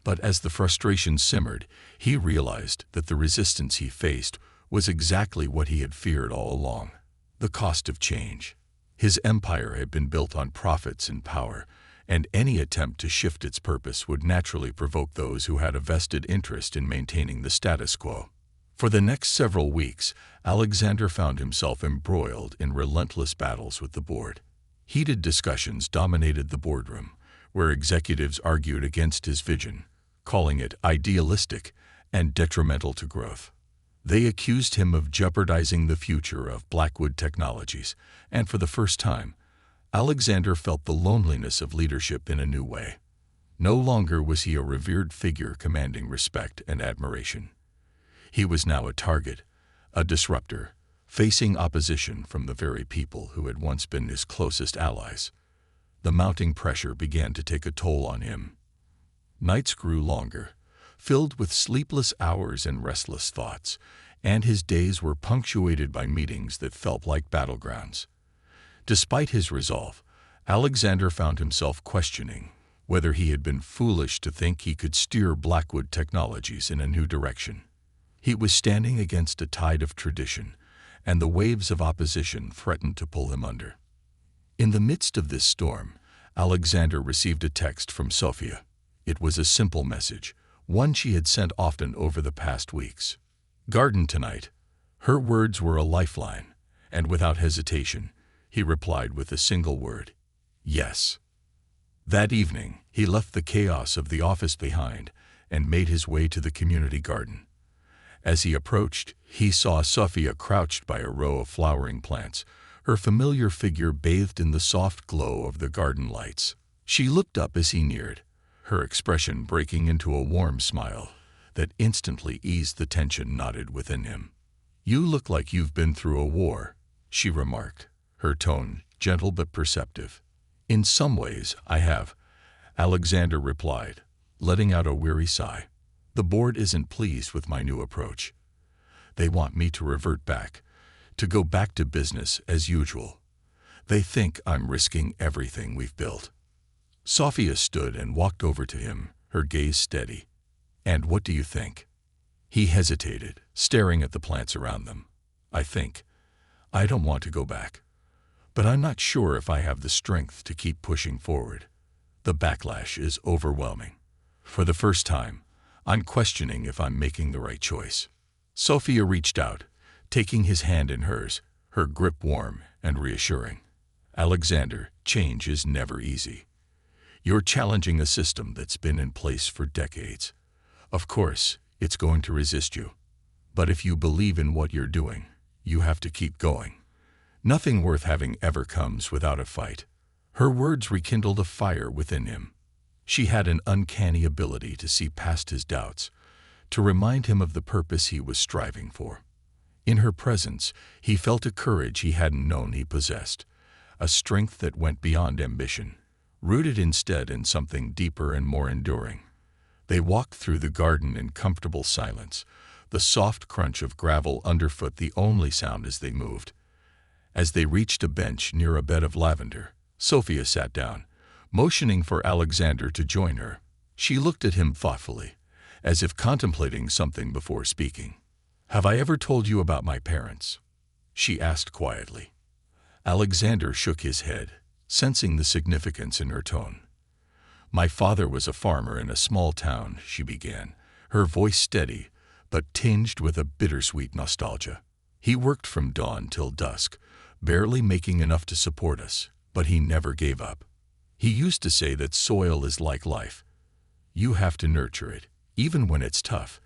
But as the frustration simmered, he realized that the resistance he faced was exactly what he had feared all along: the cost of change. His empire had been built on profits and power, and any attempt to shift its purpose would naturally provoke those who had a vested interest in maintaining the status quo. For the next several weeks, Alexander found himself embroiled in relentless battles with the board. Heated discussions dominated the boardroom, where executives argued against his vision, calling it idealistic and detrimental to growth. They accused him of jeopardizing the future of Blackwood Technologies, and for the first time, Alexander felt the loneliness of leadership in a new way. No longer was he a revered figure commanding respect and admiration. He was now a target, a disruptor, facing opposition from the very people who had once been his closest allies. The mounting pressure began to take a toll on him. Nights grew longer, filled with sleepless hours and restless thoughts, and his days were punctuated by meetings that felt like battlegrounds. Despite his resolve, Alexander found himself questioning whether he had been foolish to think he could steer Blackwood Technologies in a new direction. He was standing against a tide of tradition, and the waves of opposition threatened to pull him under. In the midst of this storm, Alexander received a text from Sophia. It was a simple message, one she had sent often over the past weeks. "Garden tonight." Her words were a lifeline, and without hesitation, he replied with a single word: yes. That evening, he left the chaos of the office behind and made his way to the community garden. As he approached, he saw Sophia crouched by a row of flowering plants, her familiar figure bathed in the soft glow of the garden lights. She looked up as he neared, her expression breaking into a warm smile that instantly eased the tension knotted within him. "You look like you've been through a war," she remarked, her tone gentle but perceptive. "In some ways, I have," Alexander replied, letting out a weary sigh. "The board isn't pleased with my new approach. They want me to revert back, to go back to business as usual. They think I'm risking everything we've built." Sophia stood and walked over to him, her gaze steady. "And what do you think?" He hesitated, staring at the plants around them. I don't want to go back. But I'm not sure if I have the strength to keep pushing forward. The backlash is overwhelming. For the first time, I'm questioning if I'm making the right choice." Sophia reached out, taking his hand in hers, her grip warm and reassuring. "Alexander, change is never easy. You're challenging a system that's been in place for decades. Of course, it's going to resist you. But if you believe in what you're doing, you have to keep going. Nothing worth having ever comes without a fight." Her words rekindled a fire within him. She had an uncanny ability to see past his doubts, to remind him of the purpose he was striving for. In her presence, he felt a courage he hadn't known he possessed, a strength that went beyond ambition, rooted instead in something deeper and more enduring. They walked through the garden in comfortable silence, the soft crunch of gravel underfoot the only sound as they moved. As they reached a bench near a bed of lavender, Sophia sat down, motioning for Alexander to join her. She looked at him thoughtfully, as if contemplating something before speaking. "Have I ever told you about my parents?" she asked quietly. Alexander shook his head, sensing the significance in her tone. "My father was a farmer in a small town," she began, her voice steady, but tinged with a bittersweet nostalgia. "He worked from dawn till dusk, barely making enough to support us, but he never gave up. He used to say that soil is like life. You have to nurture it, even when it's tough,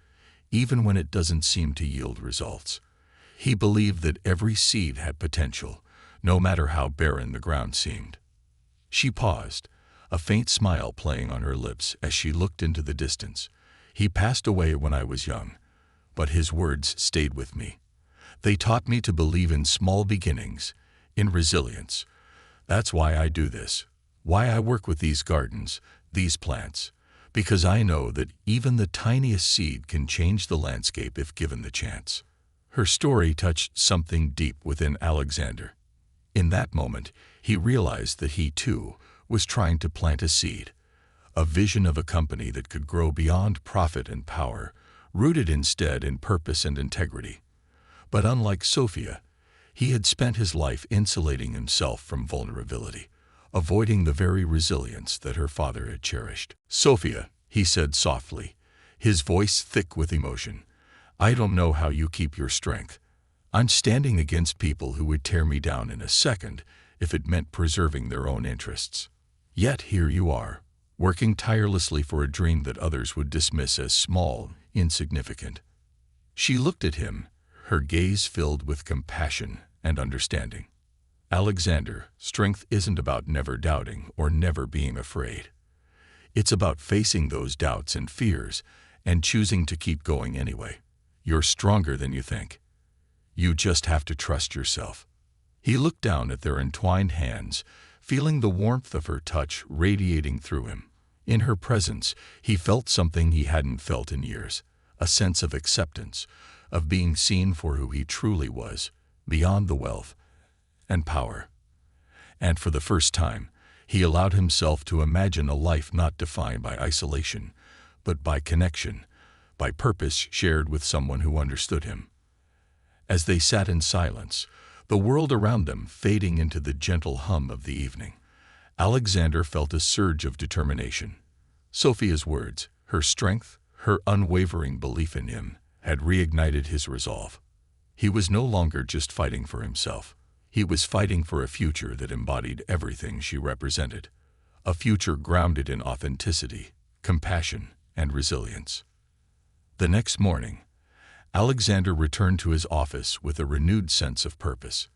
even when it doesn't seem to yield results. He believed that every seed had potential, no matter how barren the ground seemed." She paused, a faint smile playing on her lips as she looked into the distance. "He passed away when I was young, but his words stayed with me. They taught me to believe in small beginnings, in resilience. That's why I do this, why I work with these gardens, these plants, because I know that even the tiniest seed can change the landscape if given the chance." Her story touched something deep within Alexander. In that moment, he realized that he, too, was trying to plant a seed, a vision of a company that could grow beyond profit and power, rooted instead in purpose and integrity. But unlike Sophia, he had spent his life insulating himself from vulnerability, avoiding the very resilience that her father had cherished. "Sophia," he said softly, his voice thick with emotion, "I don't know how you keep your strength. I'm standing against people who would tear me down in a second if it meant preserving their own interests. Yet here you are, working tirelessly for a dream that others would dismiss as small, insignificant." She looked at him, her gaze filled with compassion and understanding. "Alexander, strength isn't about never doubting or never being afraid. It's about facing those doubts and fears and choosing to keep going anyway. You're stronger than you think. You just have to trust yourself." He looked down at their entwined hands, feeling the warmth of her touch radiating through him. In her presence, he felt something he hadn't felt in years, a sense of acceptance, of being seen for who he truly was, beyond the wealth and power. And for the first time, he allowed himself to imagine a life not defined by isolation, but by connection, by purpose shared with someone who understood him. As they sat in silence, the world around them fading into the gentle hum of the evening, Alexander felt a surge of determination. Sophia's words, her strength, her unwavering belief in him, had reignited his resolve. He was no longer just fighting for himself. He was fighting for a future that embodied everything she represented, a future grounded in authenticity, compassion, and resilience. The next morning, Alexander returned to his office with a renewed sense of purpose.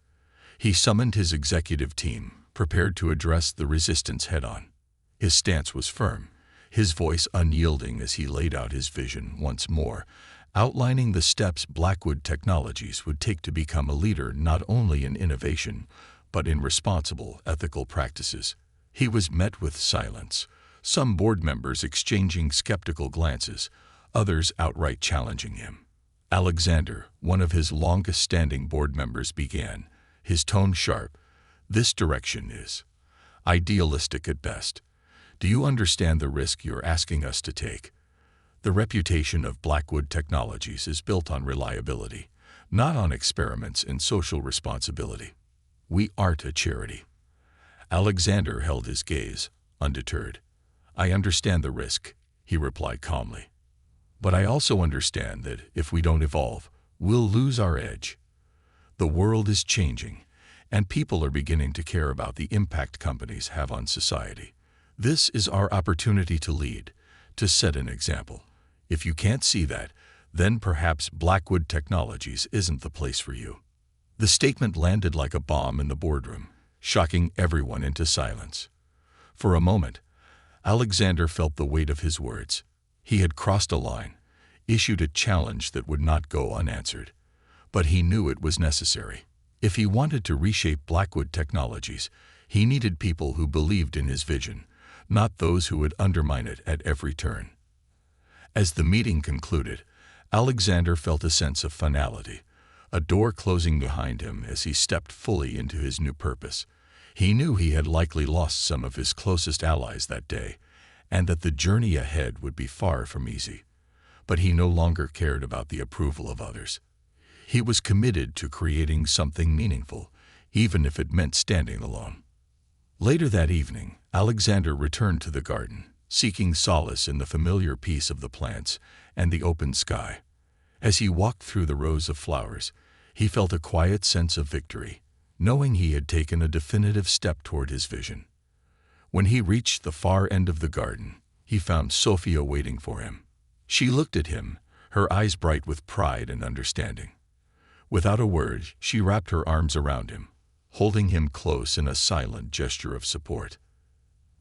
He summoned his executive team, prepared to address the resistance head-on. His stance was firm, his voice unyielding as he laid out his vision once more, outlining the steps Blackwood Technologies would take to become a leader not only in innovation, but in responsible, ethical practices. He was met with silence, some board members exchanging skeptical glances, others outright challenging him. Alexander, one of his longest-standing board members, began, his tone sharp. "This direction is idealistic at best. Do you understand the risk you're asking us to take? The reputation of Blackwood Technologies is built on reliability, not on experiments in social responsibility. We aren't a charity." Alexander held his gaze, undeterred. "I understand the risk," he replied calmly. "But I also understand that if we don't evolve, we'll lose our edge. The world is changing, and people are beginning to care about the impact companies have on society. This is our opportunity to lead, to set an example. If you can't see that, then perhaps Blackwood Technologies isn't the place for you." The statement landed like a bomb in the boardroom, shocking everyone into silence. For a moment, Alexander felt the weight of his words. He had crossed a line, issued a challenge that would not go unanswered. But he knew it was necessary. If he wanted to reshape Blackwood Technologies, he needed people who believed in his vision, not those who would undermine it at every turn. As the meeting concluded, Alexander felt a sense of finality, a door closing behind him as he stepped fully into his new purpose. He knew he had likely lost some of his closest allies that day, and that the journey ahead would be far from easy. But he no longer cared about the approval of others. He was committed to creating something meaningful, even if it meant standing alone. Later that evening, Alexander returned to the garden, seeking solace in the familiar peace of the plants and the open sky. As he walked through the rows of flowers, he felt a quiet sense of victory, knowing he had taken a definitive step toward his vision. When he reached the far end of the garden, he found Sophia waiting for him. She looked at him, her eyes bright with pride and understanding. Without a word, she wrapped her arms around him, holding him close in a silent gesture of support.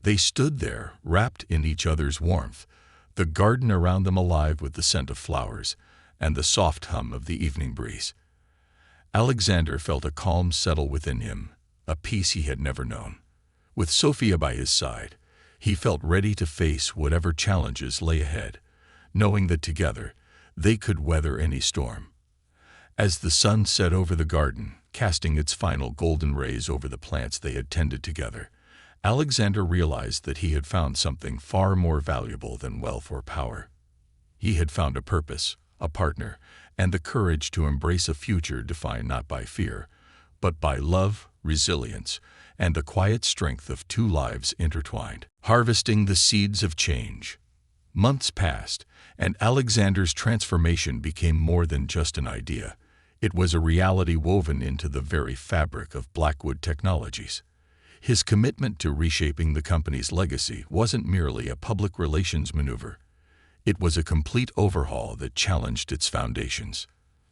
They stood there, wrapped in each other's warmth, the garden around them alive with the scent of flowers and the soft hum of the evening breeze. Alexander felt a calm settle within him, a peace he had never known. With Sophia by his side, he felt ready to face whatever challenges lay ahead, knowing that together they could weather any storm. As the sun set over the garden, casting its final golden rays over the plants they had tended together, Alexander realized that he had found something far more valuable than wealth or power. He had found a purpose, a partner, and the courage to embrace a future defined not by fear, but by love, resilience, and the quiet strength of two lives intertwined, harvesting the seeds of change. Months passed, and Alexander's transformation became more than just an idea. It was a reality woven into the very fabric of Blackwood Technologies. His commitment to reshaping the company's legacy wasn't merely a public relations maneuver. It was a complete overhaul that challenged its foundations.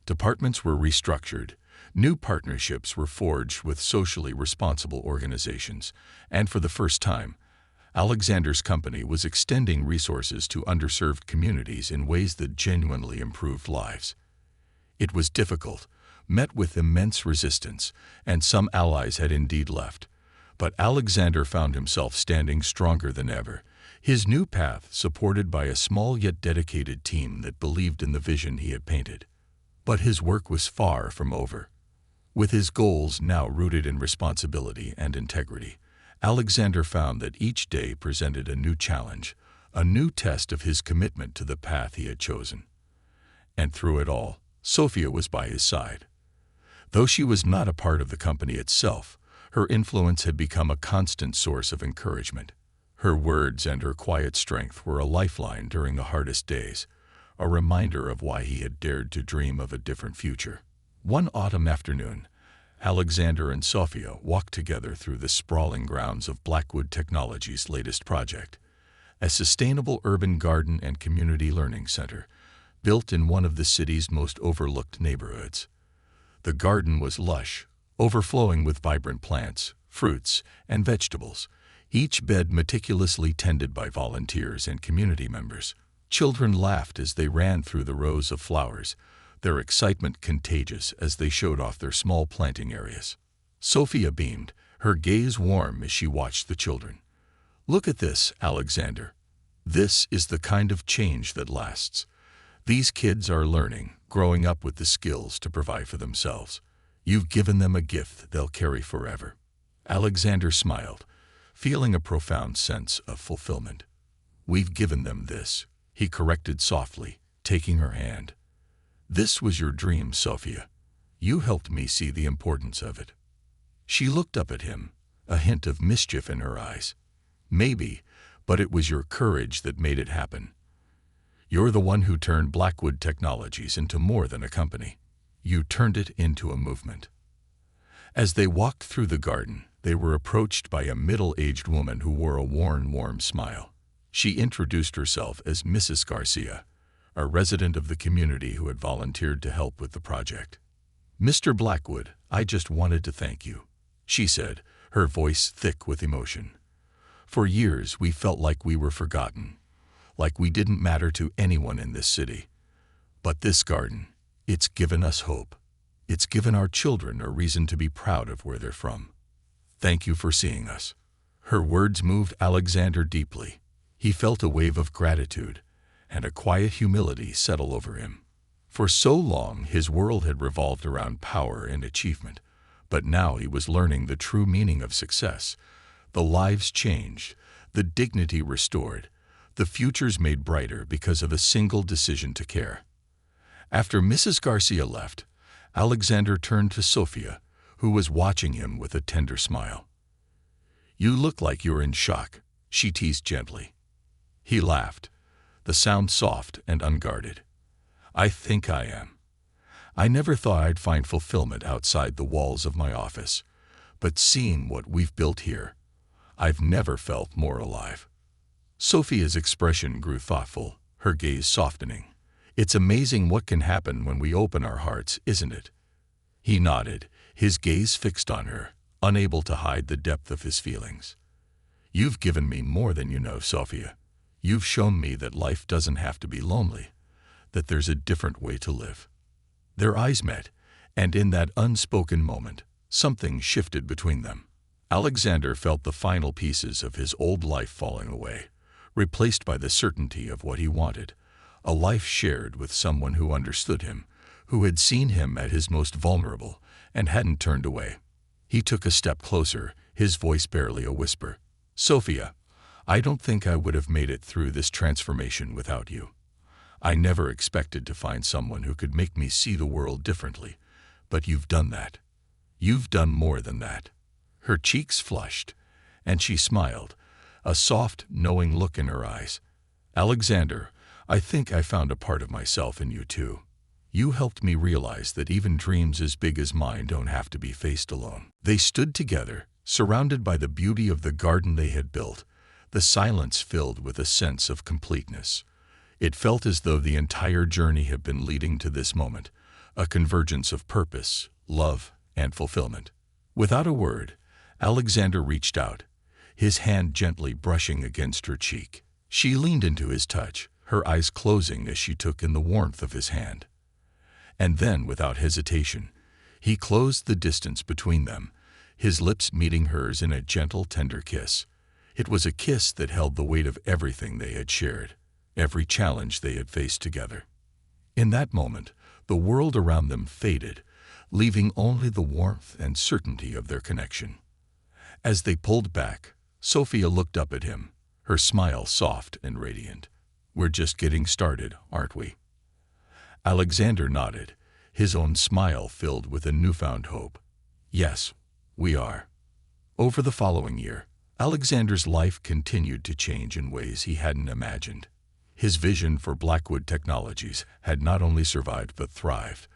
Departments were restructured, new partnerships were forged with socially responsible organizations, and for the first time, Alexander's company was extending resources to underserved communities in ways that genuinely improved lives. It was difficult, met with immense resistance, and some allies had indeed left. But Alexander found himself standing stronger than ever, his new path supported by a small yet dedicated team that believed in the vision he had painted. But his work was far from over. With his goals now rooted in responsibility and integrity, Alexander found that each day presented a new challenge, a new test of his commitment to the path he had chosen. And through it all, Sophia was by his side. Though she was not a part of the company itself, her influence had become a constant source of encouragement. Her words and her quiet strength were a lifeline during the hardest days, a reminder of why he had dared to dream of a different future. One autumn afternoon, Alexander and Sophia walked together through the sprawling grounds of Blackwood Technologies' latest project, a sustainable urban garden and community learning center built in one of the city's most overlooked neighborhoods. The garden was lush, overflowing with vibrant plants, fruits, and vegetables, each bed meticulously tended by volunteers and community members. Children laughed as they ran through the rows of flowers, their excitement contagious as they showed off their small planting areas. Sophia beamed, her gaze warm as she watched the children. "Look at this, Alexander. This is the kind of change that lasts. These kids are learning, growing up with the skills to provide for themselves. You've given them a gift they'll carry forever." Alexander smiled, feeling a profound sense of fulfillment. "We've given them this," he corrected softly, taking her hand. "This was your dream, Sophia. You helped me see the importance of it." She looked up at him, a hint of mischief in her eyes. "Maybe, but it was your courage that made it happen. You're the one who turned Blackwood Technologies into more than a company. You turned it into a movement." As they walked through the garden, they were approached by a middle-aged woman who wore a worn, warm smile. She introduced herself as Mrs. Garcia, a resident of the community who had volunteered to help with the project. "Mr. Blackwood, I just wanted to thank you," she said, her voice thick with emotion. "For years we felt like we were forgotten, like we didn't matter to anyone in this city. But this garden, it's given us hope. It's given our children a reason to be proud of where they're from. Thank you for seeing us." Her words moved Alexander deeply. He felt a wave of gratitude, and a quiet humility settle over him. For so long, his world had revolved around power and achievement, but now he was learning the true meaning of success. The lives changed, the dignity restored, the futures made brighter because of a single decision to care. After Mrs. Garcia left, Alexander turned to Sophia, who was watching him with a tender smile. "You look like you're in shock," she teased gently. He laughed, the sound soft and unguarded. "I think I am. I never thought I'd find fulfillment outside the walls of my office, but seeing what we've built here, I've never felt more alive." Sophia's expression grew thoughtful, her gaze softening. "It's amazing what can happen when we open our hearts, isn't it?" He nodded, his gaze fixed on her, unable to hide the depth of his feelings. "You've given me more than you know, Sophia. You've shown me that life doesn't have to be lonely, that there's a different way to live." Their eyes met, and in that unspoken moment, something shifted between them. Alexander felt the final pieces of his old life falling away, replaced by the certainty of what he wanted, a life shared with someone who understood him, who had seen him at his most vulnerable and hadn't turned away. He took a step closer, his voice barely a whisper. "Sophia, I don't think I would have made it through this transformation without you. I never expected to find someone who could make me see the world differently, but you've done that. You've done more than that." Her cheeks flushed, and she smiled, a soft, knowing look in her eyes. "Alexander, I think I found a part of myself in you too. You helped me realize that even dreams as big as mine don't have to be faced alone." They stood together, surrounded by the beauty of the garden they had built, the silence filled with a sense of completeness. It felt as though the entire journey had been leading to this moment, a convergence of purpose, love, and fulfillment. Without a word, Alexander reached out, his hand gently brushing against her cheek. She leaned into his touch, her eyes closing as she took in the warmth of his hand. And then, without hesitation, he closed the distance between them, his lips meeting hers in a gentle, tender kiss. It was a kiss that held the weight of everything they had shared, every challenge they had faced together. In that moment, the world around them faded, leaving only the warmth and certainty of their connection. As they pulled back, Sophia looked up at him, her smile soft and radiant. "We're just getting started, aren't we?" Alexander nodded, his own smile filled with a newfound hope. "Yes, we are." Over the following year, Alexander's life continued to change in ways he hadn't imagined. His vision for Blackwood Technologies had not only survived but thrived,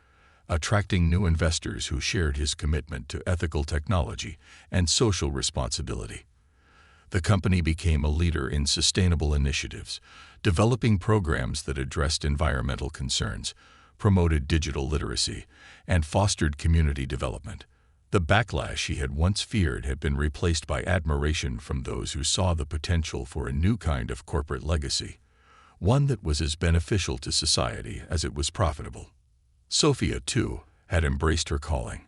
attracting new investors who shared his commitment to ethical technology and social responsibility. The company became a leader in sustainable initiatives, developing programs that addressed environmental concerns, promoted digital literacy, and fostered community development. The backlash he had once feared had been replaced by admiration from those who saw the potential for a new kind of corporate legacy, one that was as beneficial to society as it was profitable. Sophia, too, had embraced her calling.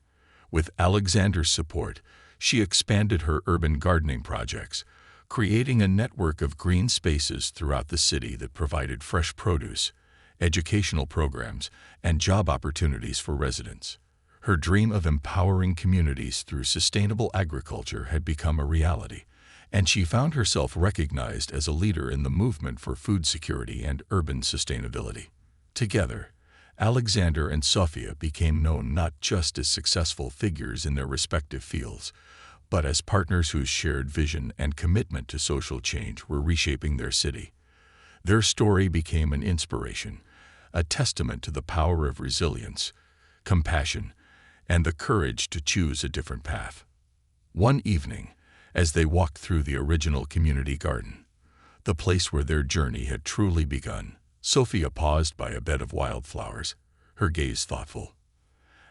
With Alexander's support, she expanded her urban gardening projects, creating a network of green spaces throughout the city that provided fresh produce, educational programs, and job opportunities for residents. Her dream of empowering communities through sustainable agriculture had become a reality, and she found herself recognized as a leader in the movement for food security and urban sustainability. Together, Alexander and Sophia became known not just as successful figures in their respective fields, but as partners whose shared vision and commitment to social change were reshaping their city. Their story became an inspiration, a testament to the power of resilience, compassion, and the courage to choose a different path. One evening, as they walked through the original community garden, the place where their journey had truly begun, Sophia paused by a bed of wildflowers, her gaze thoughtful.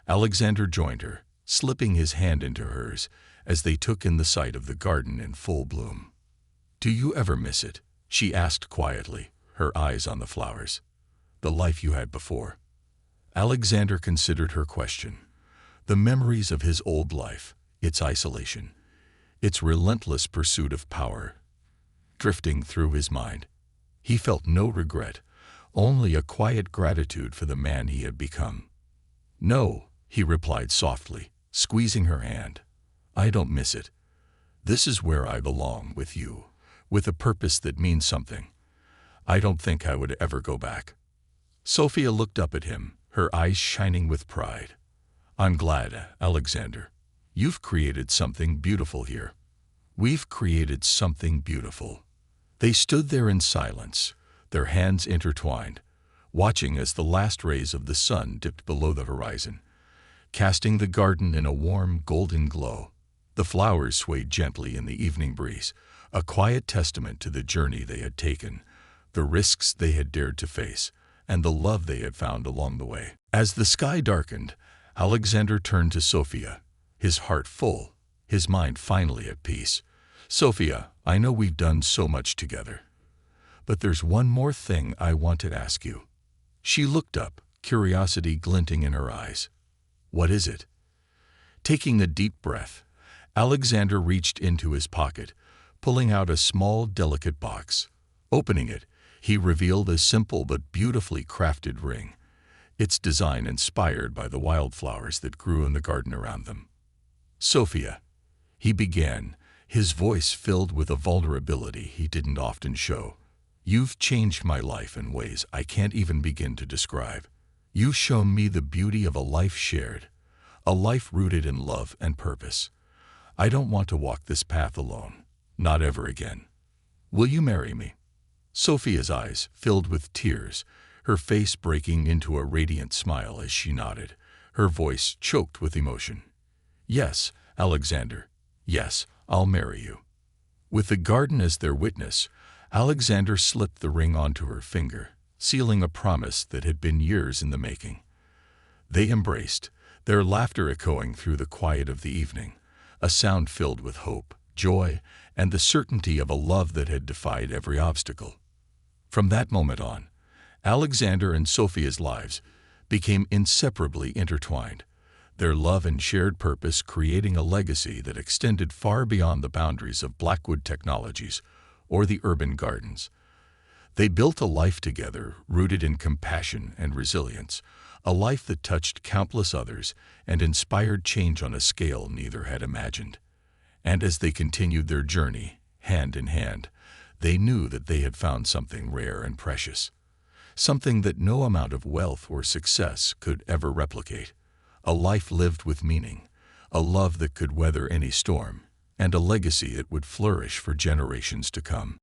Alexander joined her, slipping his hand into hers as they took in the sight of the garden in full bloom. "Do you ever miss it?" she asked quietly, her eyes on the flowers. the life you had before? Alexander considered her question. The memories of his old life, its isolation, its relentless pursuit of power, drifting through his mind. He felt no regret, only a quiet gratitude for the man he had become. "No," he replied softly, squeezing her hand. "I don't miss it. This is where I belong, with you, with a purpose that means something. I don't think I would ever go back." Sophia looked up at him, her eyes shining with pride. "I'm glad, Alexander. You've created something beautiful here. We've created something beautiful." They stood there in silence, their hands intertwined, watching as the last rays of the sun dipped below the horizon, casting the garden in a warm, golden glow. The flowers swayed gently in the evening breeze, a quiet testament to the journey they had taken, the risks they had dared to face, and the love they had found along the way. As the sky darkened, Alexander turned to Sophia, his heart full, his mind finally at peace. "Sophia, I know we've done so much together, but there's one more thing I want to ask you." She looked up, curiosity glinting in her eyes. "What is it?" Taking a deep breath, Alexander reached into his pocket, pulling out a small, delicate box. Opening it, he revealed a simple but beautifully crafted ring, its design inspired by the wildflowers that grew in the garden around them. "Sophia," he began, his voice filled with a vulnerability he didn't often show, "you've changed my life in ways I can't even begin to describe. You've shown me the beauty of a life shared, a life rooted in love and purpose. I don't want to walk this path alone, not ever again. Will you marry me?" Sophia's eyes filled with tears, her face breaking into a radiant smile as she nodded, her voice choked with emotion. "Yes, Alexander, yes, I'll marry you." With the garden as their witness, Alexander slipped the ring onto her finger, sealing a promise that had been years in the making. They embraced, their laughter echoing through the quiet of the evening, a sound filled with hope, joy, and the certainty of a love that had defied every obstacle. From that moment on, Alexander and Sophia's lives became inseparably intertwined, their love and shared purpose creating a legacy that extended far beyond the boundaries of Blackwood Technologies or the urban gardens. They built a life together rooted in compassion and resilience, a life that touched countless others and inspired change on a scale neither had imagined. And as they continued their journey, hand in hand, they knew that they had found something rare and precious, something that no amount of wealth or success could ever replicate. A life lived with meaning, a love that could weather any storm, and a legacy that would flourish for generations to come.